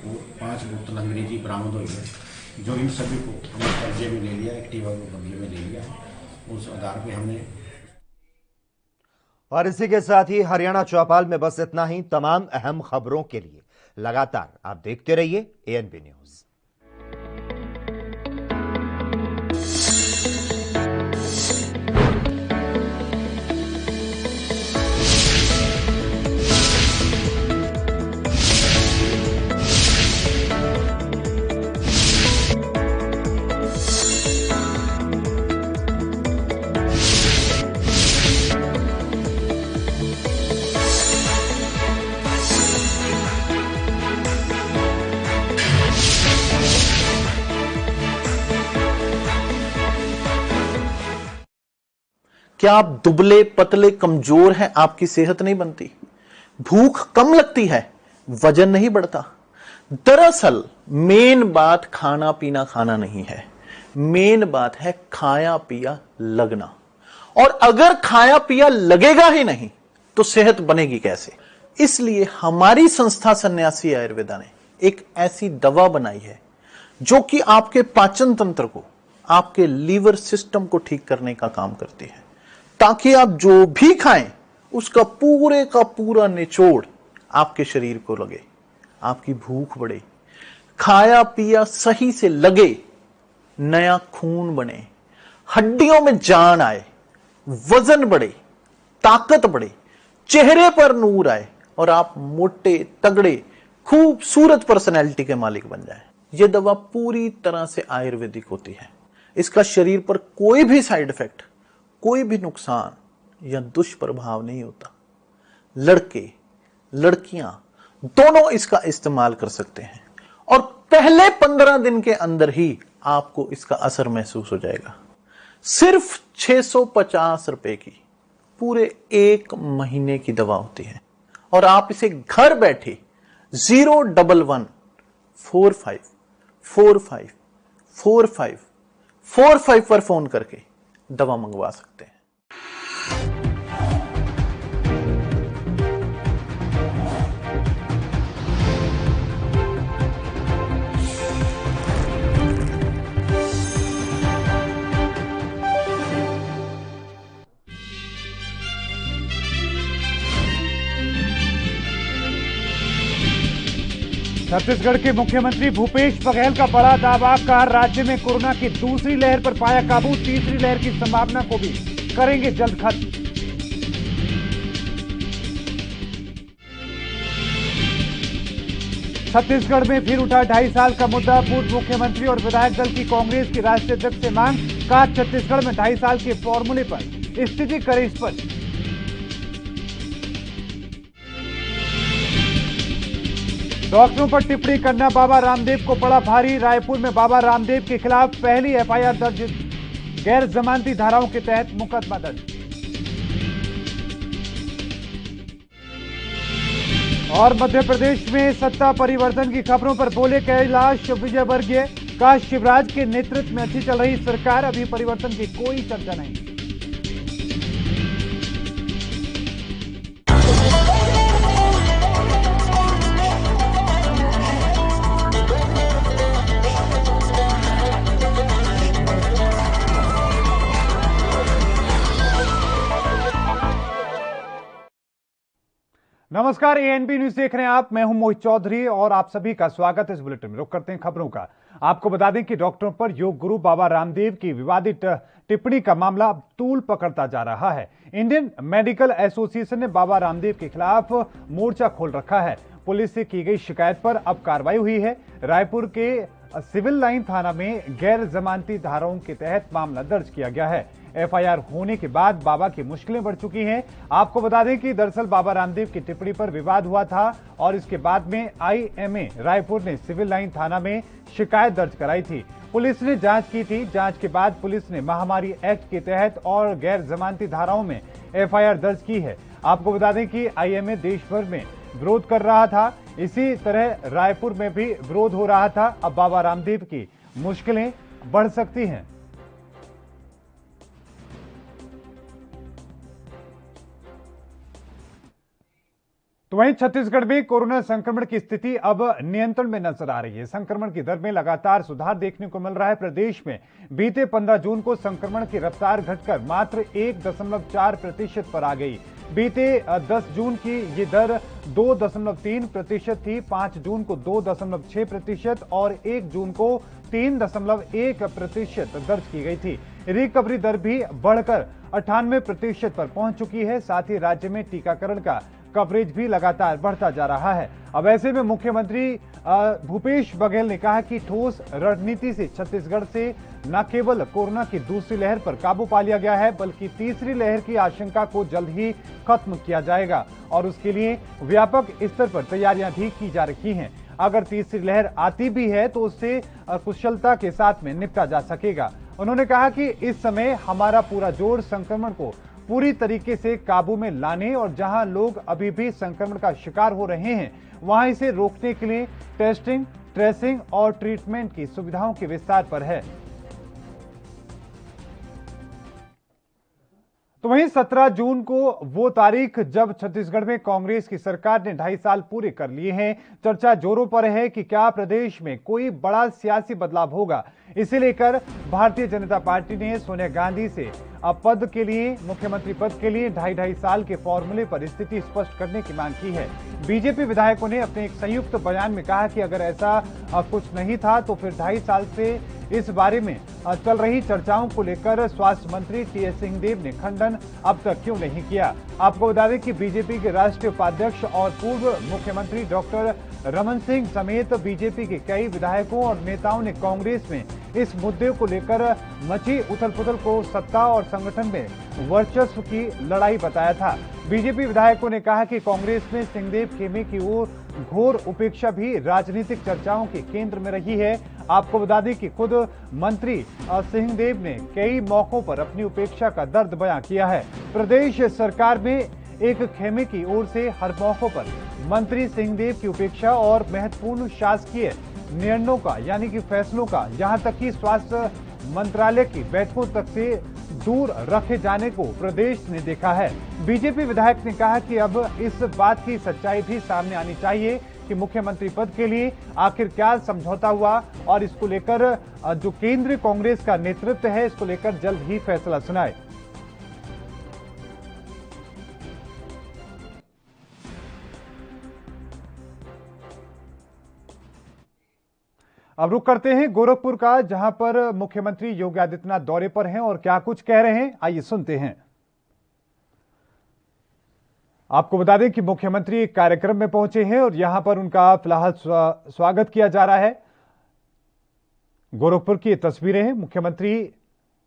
और 5 बोतल अंग्रेजी बरामद हुई है, जो इन सभी को हमने कब्जे में ले लिया, एक्टिवा को कब्जे में ले लिया। उस आधार पे हमने। और इसी के साथ ही हरियाणा चौपाल में बस इतना ही। तमाम अहम खबरों के लिए लगातार आप देखते रहिए एएनबी न्यूज। क्या आप दुबले पतले कमजोर हैं? आपकी सेहत नहीं बनती, भूख कम लगती है, वजन नहीं बढ़ता। दरअसल मेन बात खाना पीना खाना नहीं है, मेन बात है खाया पिया लगना। और अगर खाया पिया लगेगा ही नहीं तो सेहत बनेगी कैसे? इसलिए हमारी संस्था सन्यासी आयुर्वेदा ने एक ऐसी दवा बनाई है जो कि आपके पाचन तंत्र को, आपके लीवर सिस्टम को ठीक करने का काम करती है, ताकि आप जो भी खाएं उसका पूरे का पूरा निचोड़ आपके शरीर को लगे, आपकी भूख बढ़े, खाया पिया सही से लगे, नया खून बने, हड्डियों में जान आए, वजन बढ़े, ताकत बढ़े, चेहरे पर नूर आए और आप मोटे तगड़े खूबसूरत पर्सनैलिटी के मालिक बन जाए। यह दवा पूरी तरह से आयुर्वेदिक होती है। इसका शरीर पर कोई भी साइड इफेक्ट, कोई भी नुकसान या दुष्प्रभाव नहीं होता। लड़के लड़कियां दोनों इसका इस्तेमाल कर सकते हैं और पहले 15 दिन के अंदर ही आपको इसका असर महसूस हो जाएगा। सिर्फ 650 रुपए की पूरे 1 महीने की दवा होती है और आप इसे घर बैठे 01145454545 पर फोन करके दवा मंगवा सकते हैं। छत्तीसगढ़ के मुख्यमंत्री भूपेश बघेल का बड़ा दावा, कहा राज्य में कोरोना की दूसरी लहर पर पाया काबू, तीसरी लहर की संभावना को भी करेंगे जल्द खत्म। छत्तीसगढ़ में फिर उठा 2.5 साल का मुद्दा, पूर्व मुख्यमंत्री और विधायक दल की कांग्रेस की राष्ट्रीय अध्यक्ष से मांग, कहा छत्तीसगढ़ में 2.5 साल के फॉर्मूले पर स्थिति करे स्पष्ट। डॉक्टरों पर टिप्पणी करना बाबा रामदेव को पड़ा भारी, रायपुर में बाबा रामदेव के खिलाफ पहली एफआईआर दर्ज, गैर जमानती धाराओं के तहत मुकदमा दर्ज। और मध्य प्रदेश में सत्ता परिवर्तन की खबरों पर बोले कैलाश विजयवर्गीय, कहा शिवराज के नेतृत्व में अच्छी चल रही सरकार, अभी परिवर्तन की कोई चर्चा नहीं। नमस्कार, एएनबी न्यूज देख रहे हैं आप। मैं हूं मोहित चौधरी और आप सभी का स्वागत है इस बुलेटिन में। रुक करते हैं खबरों का। आपको बता दें कि डॉक्टरों पर योग गुरु बाबा रामदेव की विवादित टिप्पणी का मामला अब तूल पकड़ता जा रहा है। इंडियन मेडिकल एसोसिएशन ने बाबा रामदेव के खिलाफ मोर्चा खोल रखा है। पुलिस से की गई शिकायत पर अब कार्रवाई हुई है। रायपुर के सिविल लाइन थाना में गैर जमानती धाराओं के तहत मामला दर्ज किया गया है। एफआईआर होने के बाद बाबा की मुश्किलें बढ़ चुकी हैं। आपको बता दें कि दरअसल बाबा रामदेव की टिप्पणी पर विवाद हुआ था और इसके बाद में आईएमए रायपुर ने सिविल लाइन थाना में शिकायत दर्ज कराई थी। पुलिस ने जांच की थी। जांच के बाद पुलिस ने महामारी एक्ट के तहत और गैर जमानती धाराओं में एफआईआर दर्ज की है। आपको बता दें कि आईएमए देश भर में विरोध कर रहा था, इसी तरह रायपुर में भी विरोध हो रहा था। अब बाबा रामदेव की मुश्किलें बढ़ सकती हैं। तो वहीं छत्तीसगढ़ में कोरोना संक्रमण की स्थिति अब नियंत्रण में नजर आ रही है। संक्रमण की दर में लगातार सुधार देखने को मिल रहा है। प्रदेश में बीते 15 जून को संक्रमण की रफ्तार घटकर मात्र 1.4% पर आ गई। बीते 10 जून की ये दर 2.3% थी, 5 जून को 2.6% और 1 जून को 3.1% दर्ज की गई थी। रिकवरी दर भी बढ़कर 98% पर पहुंच चुकी है। साथ ही राज्य में टीकाकरण का कवरेज भी लगातार बढ़ता जा रहा है। अब ऐसे में मुख्यमंत्री भूपेश बघेल ने कहा कि ठोस रणनीति से छत्तीसगढ़ से न केवल कोरोना की दूसरी लहर पर काबू पा लिया गया है, बल्कि तीसरी लहर की आशंका को जल्द ही खत्म किया जाएगा और उसके लिए व्यापक स्तर पर तैयारियां भी की जा रही हैं। अगर तीसरी लहर आती भी है तो उससे कुशलता के साथ में निपटा जा सकेगा। उन्होंने कहा कि इस समय हमारा पूरा जोर संक्रमण को पूरी तरीके से काबू में लाने और जहां लोग अभी भी संक्रमण का शिकार हो रहे हैं वहां इसे रोकने के लिए टेस्टिंग, ट्रेसिंग और ट्रीटमेंट की सुविधाओं के विस्तार पर है। तो वहीं 17 जून को वो तारीख जब छत्तीसगढ़ में कांग्रेस की सरकार ने 2.5 साल पूरे कर लिए हैं। चर्चा जोरों पर है कि क्या प्रदेश में कोई बड़ा सियासी बदलाव होगा। इसे लेकर भारतीय जनता पार्टी ने सोनिया गांधी से पद के लिए, मुख्यमंत्री पद के लिए 2.5 साल के फॉर्मूले पर स्थिति स्पष्ट करने की मांग की है। बीजेपी विधायकों ने अपने एक संयुक्त बयान में कहा कि अगर ऐसा कुछ नहीं था तो फिर 2.5 साल से इस बारे में चल रही चर्चाओं को लेकर स्वास्थ्य मंत्री टीएस सिंहदेव ने खंडन अब तक क्यों नहीं किया। आपको बता दें कि बीजेपी के राष्ट्रीय उपाध्यक्ष और पूर्व मुख्यमंत्री डॉक्टर रमन सिंह समेत बीजेपी के कई विधायकों और नेताओं ने कांग्रेस में इस मुद्दे को लेकर मची उथल-पुथल को सत्ता और संगठन में वर्चस्व की लड़ाई बताया था। बीजेपी विधायकों ने कहा कि कांग्रेस में सिंहदेव खेमे की ओर घोर उपेक्षा भी राजनीतिक चर्चाओं के केंद्र में रही है। आपको बता दें कि खुद मंत्री सिंहदेव ने कई मौकों पर अपनी उपेक्षा का दर्द बयां किया है। प्रदेश सरकार में एक खेमे की ओर से हर मौकों पर मंत्री सिंहदेव की उपेक्षा और महत्वपूर्ण शासकीय निर्णयों का यानी कि फैसलों का, यहां तक कि स्वास्थ्य मंत्रालय की बैठकों तक से दूर रखे जाने को प्रदेश ने देखा है। बीजेपी विधायक ने कहा कि अब इस बात की सच्चाई भी सामने आनी चाहिए कि मुख्यमंत्री पद के लिए आखिर क्या समझौता हुआ और इसको लेकर जो केंद्रीय कांग्रेस का नेतृत्व है इसको लेकर जल्द ही फैसला सुनाए। अब रुक करते हैं गोरखपुर का, जहां पर मुख्यमंत्री योगी आदित्यनाथ दौरे पर हैं और क्या कुछ कह रहे हैं, आइए सुनते हैं। आपको बता दें कि मुख्यमंत्री एक कार्यक्रम में पहुंचे हैं और यहां पर उनका फिलहाल स्वागत किया जा रहा है। गोरखपुर की ये तस्वीरें हैं। मुख्यमंत्री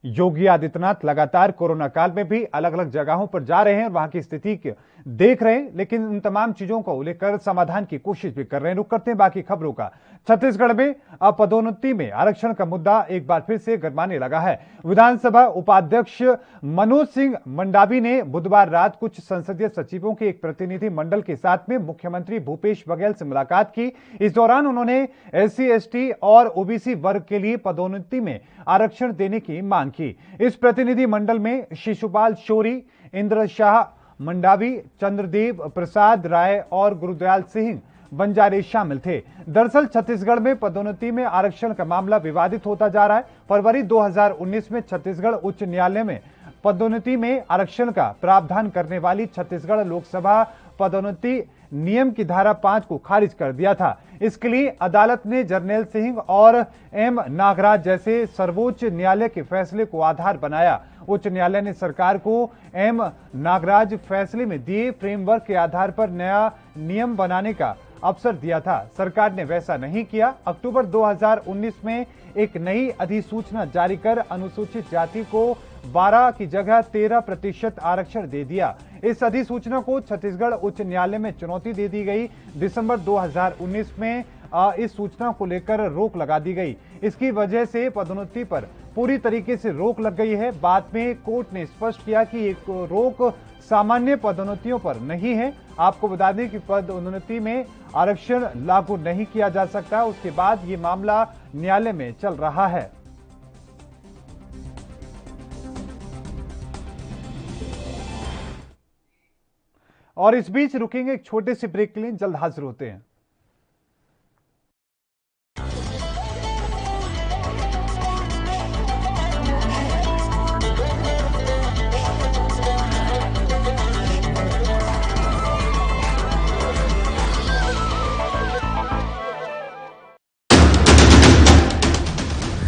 योगी आदित्यनाथ लगातार कोरोना काल में भी अलग अलग जगहों पर जा रहे हैं और वहां की स्थिति देख रहे हैं, लेकिन उन तमाम चीजों को लेकर समाधान की कोशिश भी कर रहे हैं। रुक करते हैं बाकी खबरों का। छत्तीसगढ़ में अब पदोन्नति में आरक्षण का मुद्दा एक बार फिर से गरमाने लगा है। विधानसभा उपाध्यक्ष मनोज सिंह मंडावी ने बुधवार रात कुछ संसदीय सचिवों के एक प्रतिनिधि मंडल के साथ में मुख्यमंत्री भूपेश बघेल से मुलाकात की। इस दौरान उन्होंने SC ST और OBC वर्ग के लिए पदोन्नति में आरक्षण देने की मांग की। इस प्रतिनिधि मंडल में शिशुपाल शौरी, इंद्र शाह मंडावी, चंद्रदेव प्रसाद राय और गुरुदयाल सिंह बंजारे शामिल थे। दरअसल छत्तीसगढ़ में पदोन्नति में आरक्षण का मामला विवादित होता जा रहा है। फरवरी 2019 में छत्तीसगढ़ उच्च न्यायालय में पदोन्नति में आरक्षण का प्रावधान करने वाली छत्तीसगढ़ लोकसभा पदोन्नति नियम की धारा 5 को खारिज कर दिया था। इसके लिए अदालत ने जर्नैल सिंह और M नागराज जैसे सर्वोच्च न्यायालय के फैसले को आधार बनाया। उच्च न्यायालय ने सरकार को M नागराज फैसले में दिए फ्रेमवर्क के आधार पर नया नियम बनाने का अवसर दिया था। सरकार ने वैसा नहीं किया। अक्टूबर 2019 में एक नई अधिसूचना जारी कर अनुसूचित जाति को 12 की जगह 13% आरक्षण दे दिया। इस अधिसूचना को छत्तीसगढ़ उच्च न्यायालय में चुनौती दे दी गई। दिसंबर 2019 में इस सूचना को लेकर रोक लगा दी गई। इसकी वजह से पदोन्नति पर पूरी तरीके से रोक लग गई है। बाद में कोर्ट ने स्पष्ट किया कि एक रोक सामान्य पदोन्नतियों पर नहीं है। आपको बता दें कि पदोन्नति में आरक्षण लागू नहीं किया जा सकता। उसके बाद ये मामला न्यायालय में चल रहा है। और इस बीच रुकेंगे एक छोटे से ब्रेक के लिए, जल्द हाजिर होते हैं।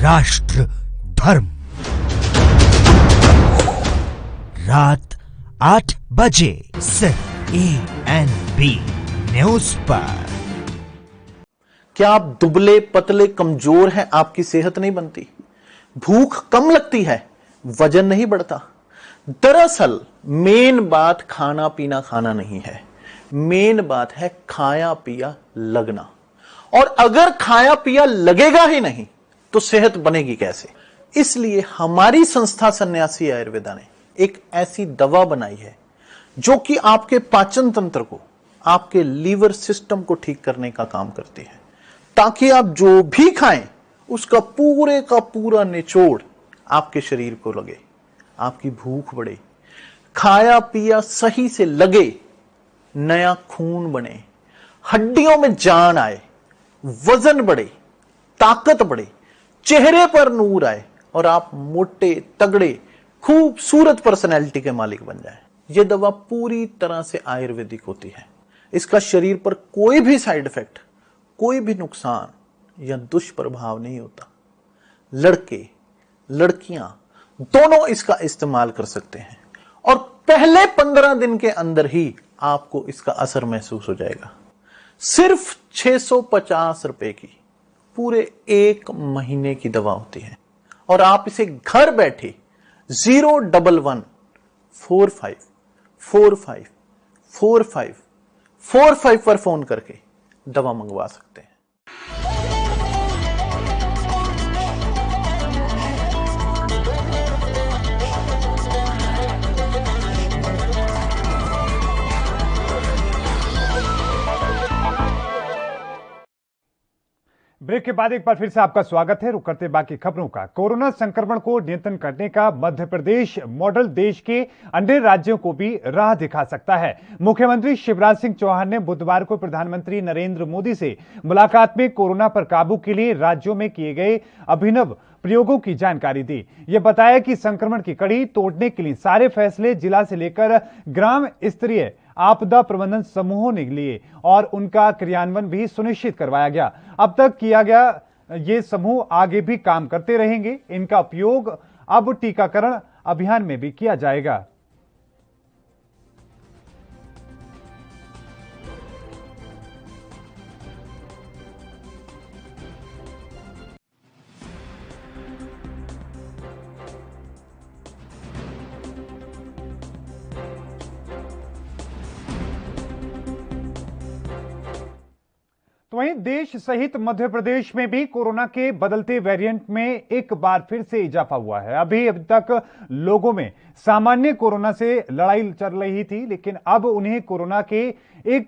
राष्ट्र धर्म रात 8 बजे सिर्फ ANB न्यूज पर। क्या आप दुबले पतले कमजोर हैं? आपकी सेहत नहीं बनती, भूख कम लगती है, वजन नहीं बढ़ता? दरअसल मेन बात खाना पीना खाना नहीं है, मेन बात है खाया पिया लगना। और अगर खाया पिया लगेगा ही नहीं तो सेहत बनेगी कैसे? इसलिए हमारी संस्था सन्यासी आयुर्वेदा ने एक ऐसी दवा बनाई है जो कि आपके पाचन तंत्र को, आपके लीवर सिस्टम को ठीक करने का काम करती है, ताकि आप जो भी खाएं उसका पूरे का पूरा निचोड़ आपके शरीर को लगे, आपकी भूख बढ़े, खाया पिया सही से लगे, नया खून बने, हड्डियों में जान आए, वजन बढ़े, ताकत बढ़े, चेहरे पर नूर आए और आप मोटे तगड़े खूबसूरत पर्सनैलिटी के मालिक बन जाएं। यह दवा पूरी तरह से आयुर्वेदिक होती है। इसका शरीर पर कोई भी साइड इफेक्ट, कोई भी नुकसान या दुष्प्रभाव नहीं होता। लड़के लड़कियां दोनों इसका इस्तेमाल कर सकते हैं और पहले 15 दिन के अंदर ही आपको इसका असर महसूस हो जाएगा। सिर्फ 650 रुपए की पूरे 1 महीने की दवा होती है और आप इसे घर बैठे 01145454545 पर फोन करके दवा मंगवा सकते हैं। ब्रेक के बाद एक बार फिर से आपका स्वागत है। रुक करते बाकी खबरों का। कोरोना संक्रमण को नियंत्रण करने का मध्य प्रदेश मॉडल देश के अन्य राज्यों को भी राह दिखा सकता है। मुख्यमंत्री शिवराज सिंह चौहान ने बुधवार को प्रधानमंत्री नरेंद्र मोदी से मुलाकात में कोरोना पर काबू के लिए राज्यों में किए गए अभिनव प्रयोगों की जानकारी दी। यह बताया कि संक्रमण की कड़ी तोड़ने के लिए सारे फैसले जिला से लेकर ग्राम स्तरीय आपदा प्रबंधन समूहों ने लिए और उनका क्रियान्वयन भी सुनिश्चित करवाया गया। अब तक किया गया ये समूह आगे भी काम करते रहेंगे। इनका उपयोग अब टीकाकरण अभियान में भी किया जाएगा। तो वहीं देश सहित मध्य प्रदेश में भी कोरोना के बदलते वेरिएंट में एक बार फिर से इजाफा हुआ है। अब तक लोगों में सामान्य कोरोना से लड़ाई चल रही थी, लेकिन अब उन्हें कोरोना के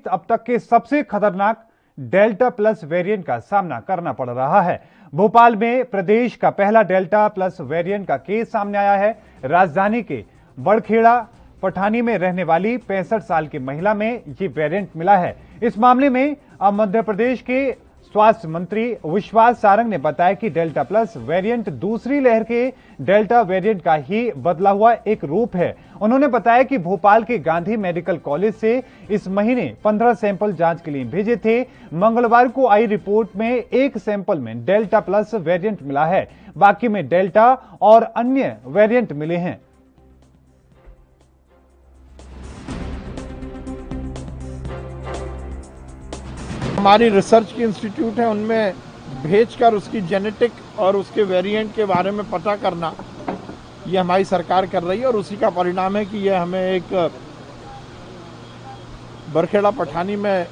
अब तक के सबसे खतरनाक डेल्टा प्लस वेरिएंट का सामना करना पड़ रहा है। भोपाल में प्रदेश का पहला डेल्टा प्लस वेरिएंट का केस सामने आया है। राजधानी के बड़खेड़ा पठानी में रहने वाली 65 साल की महिला में ये वेरिएंट मिला है। इस मामले में अब मध्य प्रदेश के स्वास्थ्य मंत्री विश्वास सारंग ने बताया कि डेल्टा प्लस वेरिएंट दूसरी लहर के डेल्टा वेरिएंट का ही बदला हुआ एक रूप है। उन्होंने बताया कि भोपाल के गांधी मेडिकल कॉलेज से इस महीने 15 सैंपल जांच के लिए भेजे थे। मंगलवार को आई रिपोर्ट में एक सैंपल में डेल्टा प्लस वेरिएंट मिला है, बाकी में डेल्टा और अन्य वेरिएंट मिले हैं। हमारी रिसर्च की इंस्टीट्यूट है, उनमें भेजकर उसकी जेनेटिक और उसके वेरिएंट के बारे में पता करना, ये हमारी सरकार कर रही है। और उसी का परिणाम है कि ये हमें एक बड़खेड़ा पठानी में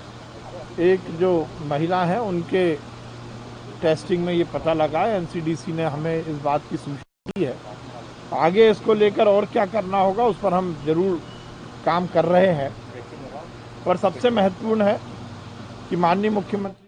एक जो महिला है उनके टेस्टिंग में ये पता लगा है। एनसीडीसी ने हमें इस बात की सूचना दी है। आगे इसको लेकर और क्या करना होगा उस पर हम जरूर काम कर रहे हैं। पर सबसे महत्वपूर्ण है कि माननीय मुख्यमंत्री।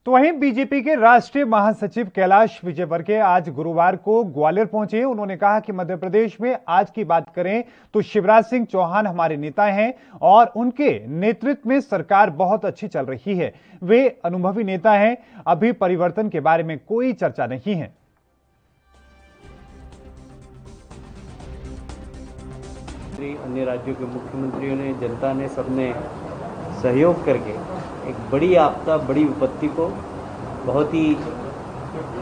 तो वहीं बीजेपी के राष्ट्रीय महासचिव कैलाश विजयवर्गीय आज गुरुवार को ग्वालियर पहुंचे। उन्होंने कहा कि मध्य प्रदेश में आज की बात करें तो शिवराज सिंह चौहान हमारे नेता हैं और उनके नेतृत्व में सरकार बहुत अच्छी चल रही है। वे अनुभवी नेता हैं, अभी परिवर्तन के बारे में कोई चर्चा नहीं है। अन्य राज्यों के मुख्यमंत्रियों ने, जनता ने, सबने सहयोग करके एक बड़ी आपदा, बड़ी विपत्ति को बहुत ही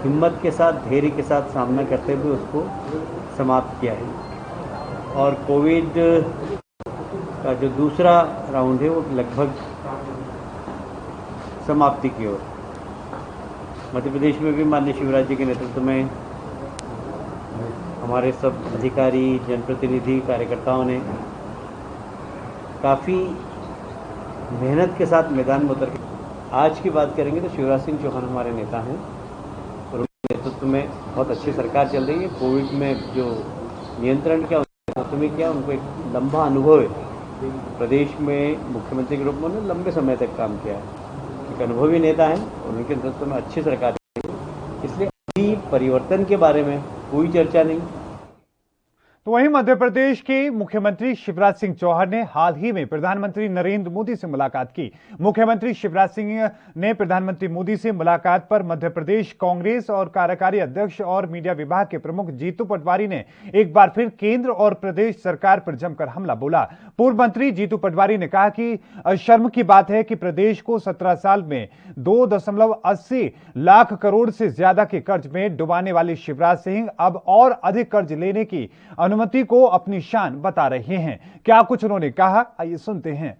हिम्मत के साथ, धैर्य के साथ सामना करते हुए उसको समाप्त किया है। और कोविड का जो दूसरा राउंड है वो लगभग समाप्ति की ओर। मध्य प्रदेश में भी माननीय शिवराज जी के नेतृत्व में हमारे सब अधिकारी, जनप्रतिनिधि, कार्यकर्ताओं ने काफ़ी मेहनत के साथ मैदान में उतर के आज की बात करेंगे तो शिवराज सिंह चौहान हमारे नेता हैं और उनके नेतृत्व में बहुत अच्छी सरकार चल रही है। कोविड में जो नियंत्रण किया, नेतृत्व में किया, उनको एक लंबा अनुभव है। प्रदेश में मुख्यमंत्री के रूप में उन्होंने लंबे समय तक काम किया है। एक अनुभवी नेता हैं और उनके नेतृत्व में अच्छी सरकार चल रही है। इसलिए अभी परिवर्तन के बारे में कोई चर्चा नहीं। तो वहीं मध्य प्रदेश के मुख्यमंत्री शिवराज सिंह चौहान ने हाल ही में प्रधानमंत्री नरेंद्र मोदी से मुलाकात की। मुख्यमंत्री शिवराज सिंह ने प्रधानमंत्री मोदी से मुलाकात पर मध्य प्रदेश कांग्रेस और कार्यकारी अध्यक्ष और मीडिया विभाग के प्रमुख जीतू पटवारी ने एक बार फिर केंद्र और प्रदेश सरकार पर जमकर हमला बोला। पूर्व मंत्री जीतू पटवारी ने कहा कि शर्म की बात है कि प्रदेश को 17 साल में 2.80 लाख करोड़ से ज्यादा के कर्ज में डुबाने वाले शिवराज सिंह अब और अधिक कर्ज लेने की अनुमति को अपनी शान बता रहे हैं। क्या कुछ उन्होंने कहा, आइए सुनते हैं।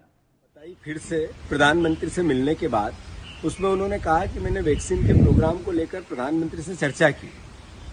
फिर से प्रधानमंत्री से मिलने के बाद उसमें उन्होंने कहा कि मैंने वैक्सीन के प्रोग्राम को लेकर प्रधानमंत्री से चर्चा की।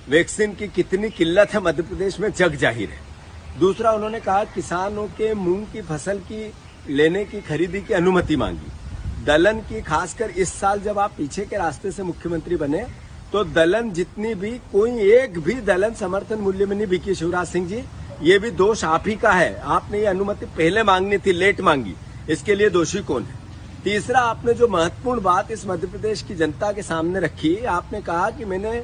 वैक्सीन की कितनी किल्लत है मध्य प्रदेश में जग जाहिर है। दूसरा, उन्होंने कहा किसानों के मूंग की फसल की लेने की खरीदी की अनुमति मांगी। दलहन की, खासकर इस साल जब आप पीछे के रास्ते से मुख्यमंत्री बने तो दलहन जितनी भी, कोई एक भी दलहन समर्थन मूल्य में नहीं बिकी। शिवराज सिंह जी, ये भी दोष आप ही का है। आपने ये अनुमति पहले मांगनी थी, लेट मांगी। इसके लिए दोषी कौन है? तीसरा, आपने जो महत्वपूर्ण बात इस मध्य प्रदेश की जनता के सामने रखी, आपने कहा कि मैंने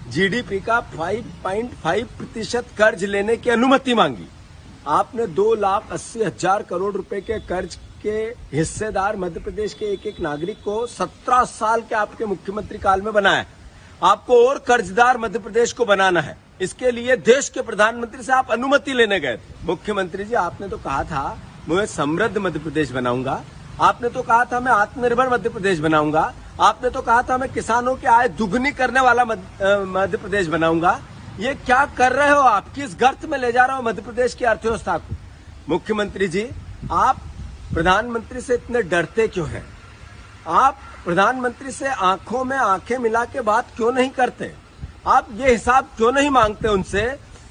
जीडीपी का 5.5% कर्ज लेने की अनुमति मांगी। आपने 2,80,000 करोड़ रुपए के कर्ज के हिस्सेदार मध्य प्रदेश के एक एक नागरिक को 17 साल के आपके मुख्यमंत्री काल में बनाया। आपको और कर्जदार मध्य प्रदेश को बनाना है। इसके लिए देश के प्रधानमंत्री से आप अनुमति लेने गए थे। मुख्यमंत्री जी, आपने तो कहा था मैं समृद्ध मध्य प्रदेश बनाऊंगा, आपने तो कहा था मैं आत्मनिर्भर मध्य प्रदेश बनाऊंगा। आपने तो कहा था मैं किसानों की आय दुगनी करने वाला मध्य प्रदेश बनाऊंगा। ये क्या कर रहे हो आप? किस गर्त में ले जा रहे हो मध्य प्रदेश की अर्थव्यवस्था को? मुख्यमंत्री जी, आप प्रधानमंत्री से इतने डरते क्यों हैं? आप प्रधानमंत्री से आंखों में आंखें मिला के बात क्यों नहीं करते? आप ये हिसाब क्यों नहीं मांगते उनसे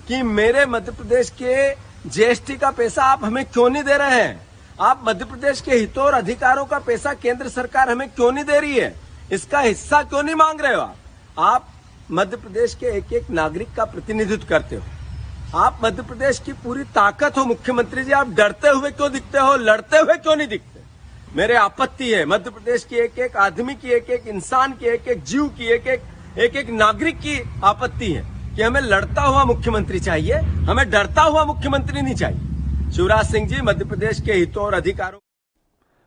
कि मेरे मध्य प्रदेश के जीएसटी का पैसा आप हमें क्यों नहीं दे रहे हैं? आप मध्य प्रदेश के हितों और अधिकारों का पैसा केंद्र सरकार हमें क्यों नहीं दे रही है? इसका हिस्सा क्यों नहीं मांग रहे हो? आप मध्य प्रदेश के एक एक नागरिक का प्रतिनिधित्व करते हो। आप मध्य प्रदेश की पूरी ताकत हो मुख्यमंत्री जी। आप डरते हुए क्यों दिखते हो? लड़ते हुए क्यों नहीं दिखते? मेरे आपत्ति है मध्य प्रदेश की एक एक आदमी की, एक एक इंसान की, एक एक जीव की, एक एक नागरिक की आपत्ति है कि हमें लड़ता हुआ मुख्यमंत्री चाहिए, हमें डरता हुआ मुख्यमंत्री नहीं चाहिए। शिवराज सिंह जी, मध्य प्रदेश के हितों और अधिकारों।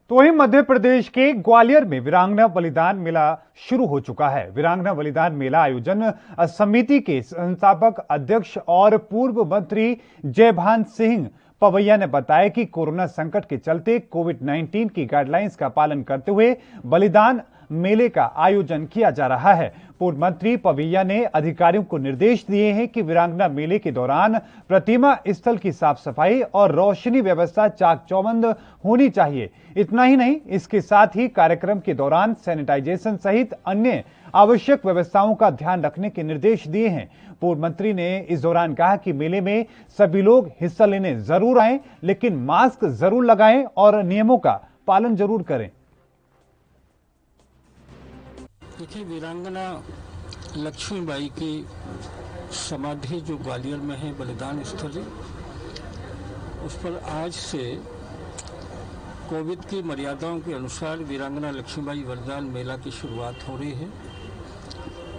तो वहीं मध्य प्रदेश के ग्वालियर में वीरांगना बलिदान मेला शुरू हो चुका है। वीरांगना बलिदान मेला आयोजन समिति के संस्थापक अध्यक्ष और पूर्व मंत्री जयभान सिंह पवैया ने बताया कि कोरोना संकट के चलते कोविड-19 की गाइडलाइंस का पालन करते हुए बलिदान मेले का आयोजन किया जा रहा है। पूर्व मंत्री पवैया ने अधिकारियों को निर्देश दिए हैं कि वीरांगना मेले के दौरान प्रतिमा स्थल की साफ सफाई और रोशनी व्यवस्था चाक चौबंद होनी चाहिए। इतना ही नहीं, इसके साथ ही कार्यक्रम के दौरान सैनिटाइजेशन सहित अन्य आवश्यक व्यवस्थाओं का ध्यान रखने के निर्देश दिए हैं। पूर्व मंत्री ने इस दौरान कहा कि मेले में सभी लोग हिस्सा लेने जरूर आएं, लेकिन मास्क जरूर लगाएं और नियमों का पालन जरूर करें। देखिए, वीरांगना लक्ष्मीबाई की समाधि जो ग्वालियर में है, बलिदान स्थली, उस पर आज से कोविड की मर्यादाओं के अनुसार वीरांगना लक्ष्मीबाई बलिदान मेला की शुरुआत हो रही है।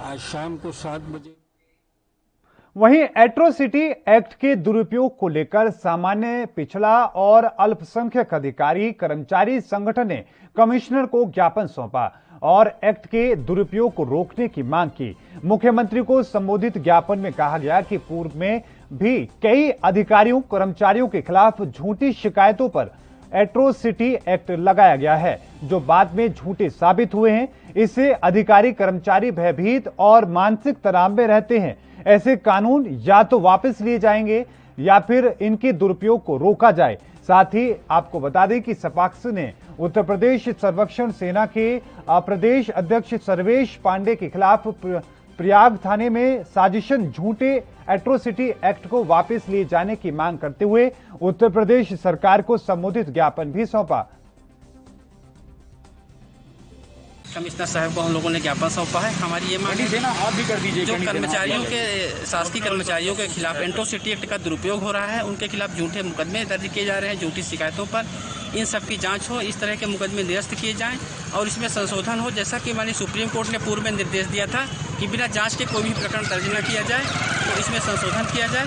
आज शाम को 7 बजे। वहीं एट्रोसिटी एक्ट के दुरुपयोग को लेकर सामान्य, पिछड़ा और अल्पसंख्यक अधिकारी कर्मचारी संगठन ने कमिश्नर को ज्ञापन सौंपा और एक्ट के दुरुपयोग को रोकने की मांग की। मुख्यमंत्री को संबोधित ज्ञापन में कहा गया कि पूर्व में भी कई अधिकारियों कर्मचारियों के खिलाफ झूठी शिकायतों पर एट्रोसिटी एक्ट लगाया गया है, जो बाद में झूठे साबित हुए हैं। इससे अधिकारी कर्मचारी भयभीत और मानसिक तनाव में रहते हैं। ऐसे कानून या तो वापस लिए जाएंगे या फिर इनके दुरुपयोग को रोका जाए। साथ ही आपको बता दें कि सपाक्स ने उत्तर प्रदेश संरक्षण सेना के प्रदेश अध्यक्ष सर्वेश पांडे के खिलाफ प्रयाग थाने में साजिशन झूठे एट्रोसिटी एक्ट को वापस लिए जाने की मांग करते हुए उत्तर प्रदेश सरकार को संबोधित ज्ञापन भी सौंपा। कमिश्नर साहब को हम लोगों ने ज्ञापन सौंपा है। हमारी ये मांग है आप भी कर दीजिए, जो कर्मचारियों के, शासकीय कर्मचारियों के खिलाफ एट्रोसिटी एक्ट का दुरुपयोग हो रहा है, उनके खिलाफ झूठे मुकदमे दर्ज किए जा रहे हैं, झूठी शिकायतों पर, इन सब की जांच हो, इस तरह के मुकदमे निरस्त किए जाएं और इसमें संशोधन हो। जैसा कि माननीय सुप्रीम कोर्ट ने पूर्व में निर्देश दिया था कि बिना जांच के कोई भी प्रकरण दर्ज न किया जाए, तो इसमें संशोधन किया जाए।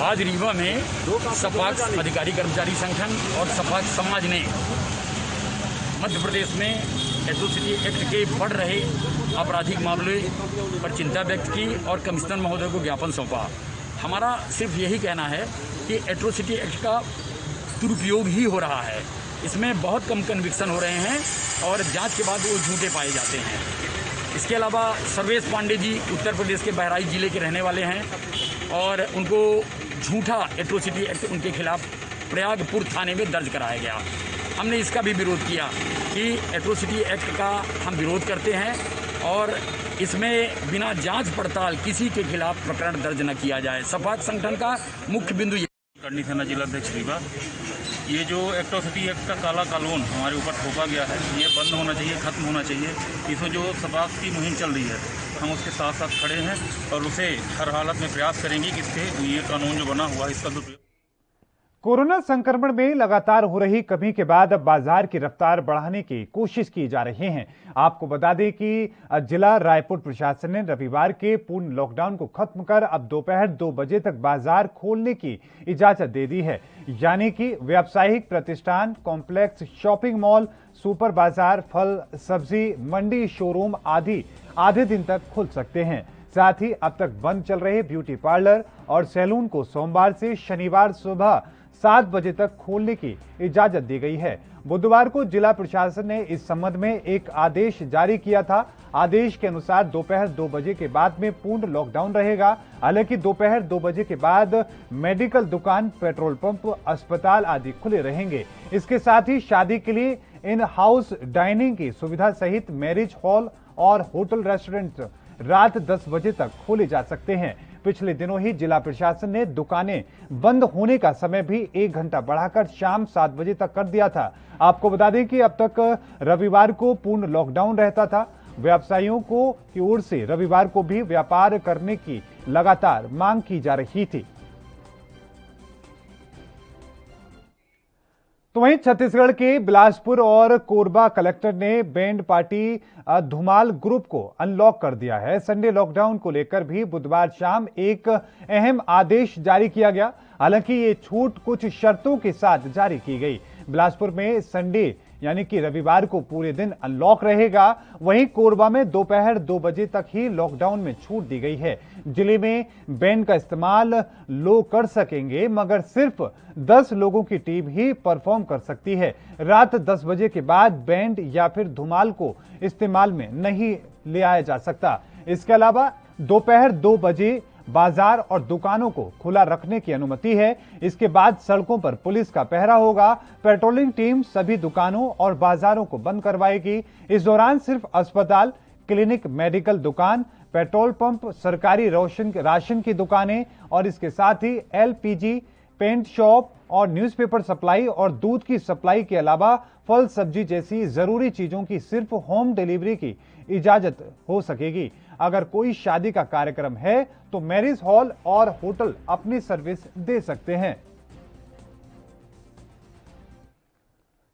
आज रीवा में सपाक्स अधिकारी कर्मचारी संगठन और सपाक्स समाज ने मध्य प्रदेश में एट्रोसिटी एक्ट के बढ़ रहे आपराधिक मामले पर चिंता व्यक्त की और कमिश्नर महोदय को ज्ञापन सौंपा। हमारा सिर्फ यही कहना है कि एट्रोसिटी एक्ट का दुरुपयोग ही हो रहा है। इसमें बहुत कम कन्विक्शन हो रहे हैं और जांच के बाद वो झूठे पाए जाते हैं। इसके अलावा सर्वेश पांडे जी उत्तर प्रदेश के बहराइच जिले के रहने वाले हैं और उनको झूठा एट्रोसिटी एक्ट उनके खिलाफ प्रयागपुर थाने में दर्ज कराया गया। हमने इसका भी विरोध किया कि एट्रोसिटी एक्ट का हम विरोध करते हैं और इसमें बिना जांच पड़ताल किसी के खिलाफ प्रकरण दर्ज न किया जाए। सपाक्स संगठन का मुख्य बिंदु करनी थाना जिलाध्यक्ष रीवा, ये जो एट्रोसिटी एक्ट का काला कानून हमारे ऊपर थोपा गया है, ये बंद होना चाहिए, खत्म होना चाहिए। इसमें जो सपाक्स की मुहिम चल रही है, हम उसके साथ साथ खड़े हैं और उसे हर हालत में प्रयास करेंगे कि इसके ये कानून जो बना हुआ है इसका दुरुपयोग। कोरोना संक्रमण में लगातार हो रही कमी के बाद अब बाजार की रफ्तार बढ़ाने की कोशिश की जा रही है। आपको बता दें कि जिला रायपुर प्रशासन ने रविवार के पूर्ण लॉकडाउन को खत्म कर अब दोपहर 2 बजे तक बाजार खोलने की इजाजत दे दी है। यानी कि व्यावसायिक प्रतिष्ठान, कॉम्प्लेक्स, शॉपिंग मॉल, सुपर बाजार, फल सब्जी मंडी, शोरूम आदि आधे दिन तक खुल सकते हैं। साथ ही अब तक बंद चल रहे ब्यूटी पार्लर और सैलून को सोमवार से शनिवार सुबह 7 बजे तक खोलने की इजाजत दी गई है। बुधवार को जिला प्रशासन ने इस संबंध में एक आदेश जारी किया था। आदेश के अनुसार दोपहर 2 बजे के बाद में पूर्ण लॉकडाउन रहेगा। हालांकि दोपहर 2 बजे के बाद मेडिकल दुकान, पेट्रोल पंप, अस्पताल आदि खुले रहेंगे। इसके साथ ही शादी के लिए इन हाउस डाइनिंग की सुविधा सहित मैरिज हॉल और होटल रेस्टोरेंट रात 10 बजे तक खोले जा सकते हैं। पिछले दिनों ही जिला प्रशासन ने दुकानें बंद होने का समय भी 1 घंटा बढ़ाकर शाम 7 बजे तक कर दिया था। आपको बता दें कि अब तक रविवार को पूर्ण लॉकडाउन रहता था। व्यवसायियों की ओर से रविवार को भी व्यापार करने की लगातार मांग की जा रही थी। तो वहीं छत्तीसगढ़ के बिलासपुर और कोरबा कलेक्टर ने बैंड पार्टी धुमाल ग्रुप को अनलॉक कर दिया है। संडे लॉकडाउन को लेकर भी बुधवार शाम एक अहम आदेश जारी किया गया। हालांकि ये छूट कुछ शर्तों के साथ जारी की गई। बिलासपुर में संडे यानी कि रविवार को पूरे दिन अनलॉक रहेगा। वहीं कोरबा में दोपहर 2 बजे तक ही लॉकडाउन में छूट दी गई है। जिले में बैंड का इस्तेमाल लोग कर सकेंगे, मगर सिर्फ 10 लोगों की टीम ही परफॉर्म कर सकती है। रात 10 बजे के बाद बैंड या फिर धुमाल को इस्तेमाल में नहीं ले आया जा सकता। इसके अलावा दोपहर 2 बजे बाजार और दुकानों को खुला रखने की अनुमति है। इसके बाद सड़कों पर पुलिस का पहरा होगा। पेट्रोलिंग टीम सभी दुकानों और बाजारों को बंद करवाएगी। इस दौरान सिर्फ अस्पताल, क्लिनिक, मेडिकल दुकान, पेट्रोल पंप, सरकारी राशन की दुकानें और इसके साथ ही LPG, पेंट शॉप और न्यूज़पेपर सप्लाई और दूध की सप्लाई के अलावा फल, सब्जी जैसी जरूरी चीजों की सिर्फ होम डिलीवरी की इजाजत हो सकेगी। अगर कोई शादी का कार्यक्रम है तो मैरिज हॉल और होटल अपनी सर्विस दे सकते हैं।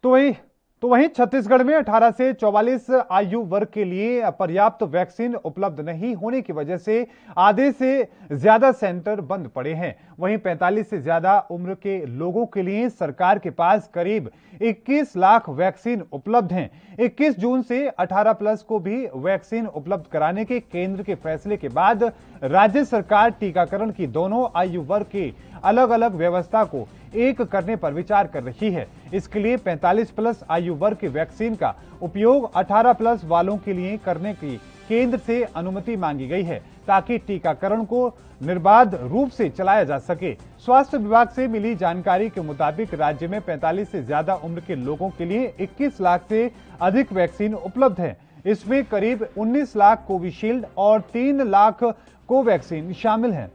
तो वहीं छत्तीसगढ़ में 18 से 44 आयु वर्ग के लिए पर्याप्त वैक्सीन उपलब्ध नहीं होने की वजह से आधे से ज्यादा सेंटर बंद पड़े हैं। वहीं 45 से ज्यादा उम्र के लोगों के लिए सरकार के पास करीब 21 लाख वैक्सीन उपलब्ध हैं। 21 जून से 18 प्लस को भी वैक्सीन उपलब्ध कराने के केंद्र के फैसले के बाद राज्य सरकार टीकाकरण की दोनों आयु वर्ग की अलग अलग व्यवस्था को एक करने पर विचार कर रही है। इसके लिए 45 प्लस आयु वर्ग की वैक्सीन का उपयोग 18 प्लस वालों के लिए करने की केंद्र से अनुमति मांगी गई है, ताकि टीकाकरण को निर्बाध रूप से चलाया जा सके। स्वास्थ्य विभाग से मिली जानकारी के मुताबिक राज्य में 45 से ज्यादा उम्र के लोगों के लिए 21 लाख से अधिक वैक्सीन उपलब्ध है। इसमें करीब 19 लाख कोविशील्ड और 3 लाख कोवैक्सीन शामिल हैं।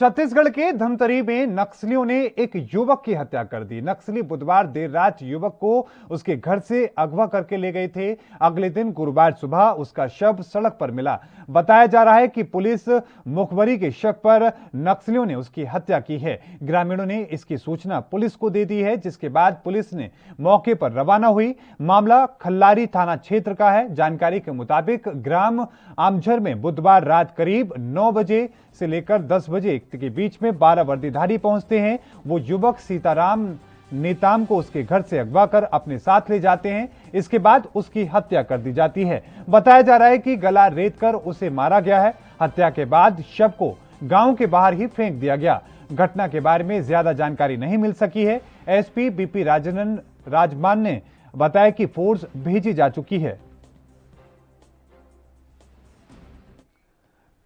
छत्तीसगढ़ के धमतरी में नक्सलियों ने एक युवक की हत्या कर दी। नक्सली बुधवार देर रात युवक को उसके घर से अगवा करके ले गए थे। अगले दिन गुरुवार सुबह उसका शव सड़क पर मिला। बताया जा रहा है कि पुलिस मुखबरी के शक पर नक्सलियों ने उसकी हत्या की है। ग्रामीणों ने इसकी सूचना पुलिस को दे दी है, जिसके बाद पुलिस ने मौके पर रवाना हुई। मामला खल्लारी थाना क्षेत्र का है। जानकारी के मुताबिक ग्राम आमझर में बुधवार रात करीब 9 बजे से लेकर 10 बजे के बीच में 12 वर्दीधारी पहुंचते हैं। वो युवक सीताराम नेताम को उसके घर से अगवा कर अपने साथ ले जाते हैं। इसके बाद उसकी हत्या कर दी जाती है। बताया जा रहा है कि गला रेत कर उसे मारा गया है। हत्या के बाद शव को गांव के बाहर ही फेंक दिया गया। घटना के बारे में ज्यादा जानकारी नहीं मिल सकी है। एसपी बीपी राजमान ने बताया कि फोर्स भेजी जा चुकी है।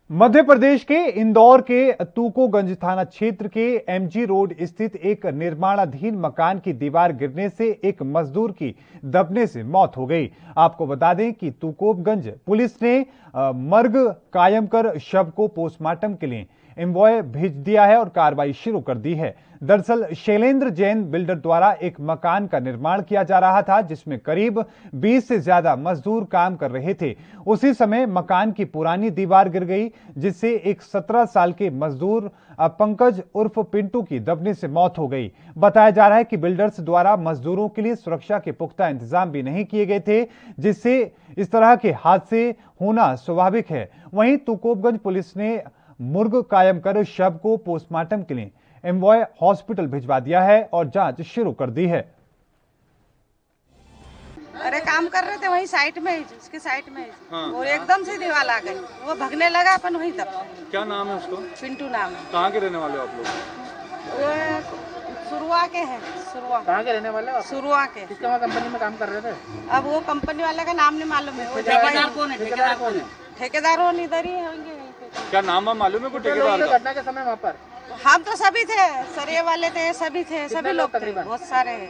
मध्य प्रदेश के इंदौर के तूकोगंज थाना क्षेत्र के एमजी रोड स्थित एक निर्माणाधीन मकान की दीवार गिरने से एक मजदूर की दबने से मौत हो गई। आपको बता दें कि तूकोगंज पुलिस ने मर्ग कायम कर शव को पोस्टमार्टम के लिए एम्बॉय भेज दिया है और कार्रवाई शुरू कर दी है। दरअसल शैलेंद्र जैन बिल्डर द्वारा एक मकान का निर्माण किया जा रहा था, जिसमें करीब 20 से ज्यादा मजदूर काम कर रहे थे। उसी समय मकान की पुरानी दीवार गिर गई, जिससे एक 17 साल के मजदूर पंकज उर्फ पिंटू की दबने से मौत हो गई। बताया जा रहा है कि बिल्डर्स द्वारा मजदूरों के लिए सुरक्षा के पुख्ता इंतजाम भी नहीं किए गए थे, जिससे इस तरह के हादसे होना स्वाभाविक है। वहीं तुकोबगंज पुलिस ने मुर्ग कायम कर शव को पोस्टमार्टम के लिए एम्बॉय हॉस्पिटल भिजवा दिया है और जांच शुरू कर दी है। अरे काम कर रहे थे वहीं साइड में ही, उसके साइड में ही और एकदम से दीवार आ गई, वो भगने लगा अपन वहीं तब। क्या नाम है उसको? पिंटू नाम है। कहाँ के रहने वाले हो आप लोग? सुरुआ के हैं। सुरुआ। कहाँ के रहने वाले हो? सुरुआ के। किसके वहाँ कंपनी में काम कर रहे थे? अब वो कंपनी वाले का नाम नहीं मालूम है। ठेकेदार कौन है? ठेकेदार कौन है? ठेकेदार वो इधर ही होंगे। क्या नाम है मालूम है कोई ठेकेदार का? घटना के समय वहाँ पर हम तो सभी थे, सरिये वाले थे, सभी थे, सभी लोग थे, बहुत सारे हैं।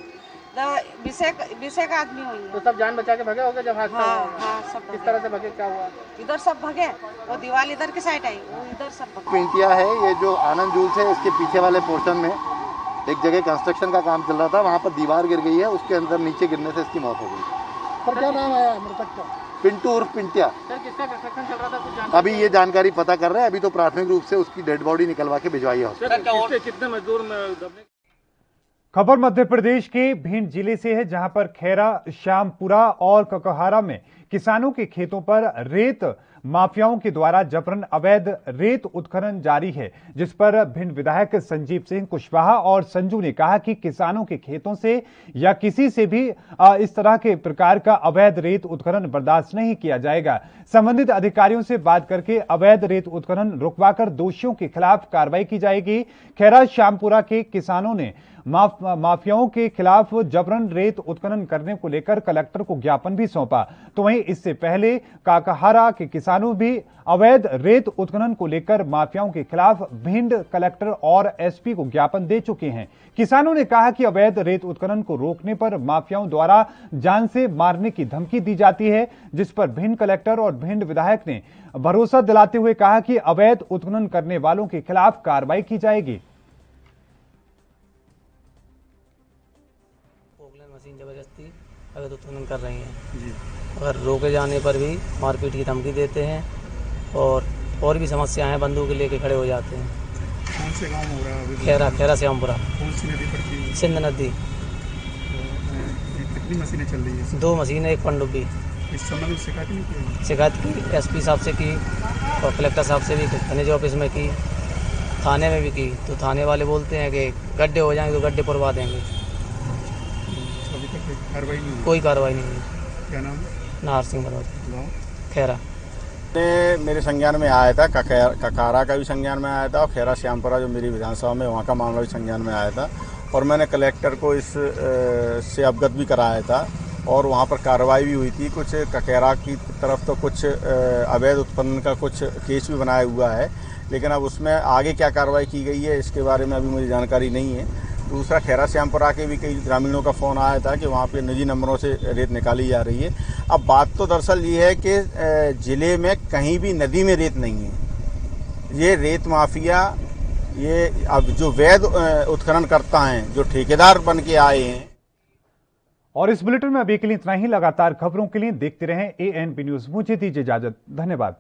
20 आदमी हुई। तो सब जान बचा के भगे होगे जब हादसा हुआ? हाँ, सब किस तरह से भगे, क्या हुआ? इधर सब भगे, वो दीवार इधर की साइड आई, वो इधर सब भगे। पिंटिया है ये जो आनंद जूल्स है, इसके पीछे वाले पोर्शन में एक जगह कंस्ट्रक्शन का काम चल रहा था, वहाँ पर दीवार गिर गई है, उसके अंदर नीचे गिरने से इसकी मौत हो गई। सर क्या नाम आया मृतक का? पिंटू उर्फ पिंटिया। सर किसका कंस्ट्रक्शन चल रहा था कुछ जानकारी? अभी ये जानकारी पता कर रहे हैं, अभी तो प्राथमिक रूप से उसकी डेड बॉडी निकलवा के भिजवाई है हॉस्पिटल। कितने मजदूर दबने? खबर मध्य प्रदेश के भिंड जिले से है, जहां पर खैरा, श्यामपुरा और ककहारा में किसानों के खेतों पर रेत माफियाओं के द्वारा जबरन अवैध रेत उत्खनन जारी है, जिस पर भिंड विधायक संजीव सिंह कुशवाहा और संजू ने कहा कि किसानों के खेतों से या किसी से भी इस तरह के प्रकार का अवैध रेत उत्खनन बर्दाश्त नहीं किया जाएगा। संबंधित अधिकारियों से बात करके अवैध रेत उत्खनन रुकवाकर दोषियों के खिलाफ कार्रवाई की जाएगी। खैरा श्यामपुरा के किसानों ने माफियाओं के खिलाफ जबरन रेत उत्खनन करने को लेकर कलेक्टर को ज्ञापन भी सौंपा। तो वहीं इससे पहले काकहारा के किसानों भी अवैध रेत उत्खनन को लेकर माफियाओं के खिलाफ भिंड कलेक्टर और एसपी को ज्ञापन दे चुके हैं। किसानों ने कहा कि अवैध रेत उत्खनन को रोकने पर माफियाओं द्वारा जान से मारने की धमकी दी जाती है, जिस पर भिंड कलेक्टर और भिंड विधायक ने भरोसा दिलाते हुए कहा कि अवैध उत्खनन करने वालों के खिलाफ कार्रवाई की जाएगी। मशीन जबरदस्ती अवैध उत्खनन कर रही हैं, अगर रोके जाने पर भी मारपीट की धमकी देते हैं और भी समस्याएं हैं, बंदूक लेके खड़े हो जाते हैं। कौन से गांव में हो रहा है? खैरा श्यामपुरा। कौन सी नदी पड़ती है? सिंध नदी। कितनी मशीनें चल रही है? 2 मशीनें, 1 पनडुब्बी। इस संबंध में शिकायत नहीं की? शिकायत की, एसपी साहब से की और कलेक्टर साहब से भी खनिज ऑफिस में की, थाने में भी की। तो थाने वाले बोलते हैं कि गड्ढे हो जाएंगे तो गड्ढे पुरवा देंगे। कोई कार्रवाई नहीं हुई। क्या नाम? नाहर सिंह मनोज, खैरा। मेरे संज्ञान में आया था, ककारा का भी संज्ञान में आया था और खैरा श्यामपुरा जो मेरी विधानसभा में, वहाँ का मामला भी संज्ञान में आया था और मैंने कलेक्टर को इस से अवगत भी कराया था और वहाँ पर कार्रवाई भी हुई थी। कुछ ककेरा की तरफ तो कुछ अवैध उत्पन्न का कुछ केस भी बनाया हुआ है, लेकिन अब उसमें आगे क्या कार्रवाई की गई है इसके बारे में अभी मुझे जानकारी नहीं है। दूसरा, खैरा श्यामपुरा के भी कई ग्रामीणों का फ़ोन आया था कि वहाँ पे निजी नंबरों से रेत निकाली जा रही है। अब बात तो दरअसल ये है कि ज़िले में कहीं भी नदी में रेत नहीं है। ये रेत माफिया, ये अब जो वैध उत्खनन करता हैं, जो ठेकेदार बन के आए हैं। और इस बुलेटिन में अभी के लिए इतना ही। लगातार खबरों के लिए देखते रहें ANP न्यूज़। मुझे दीजिए इजाजत, धन्यवाद।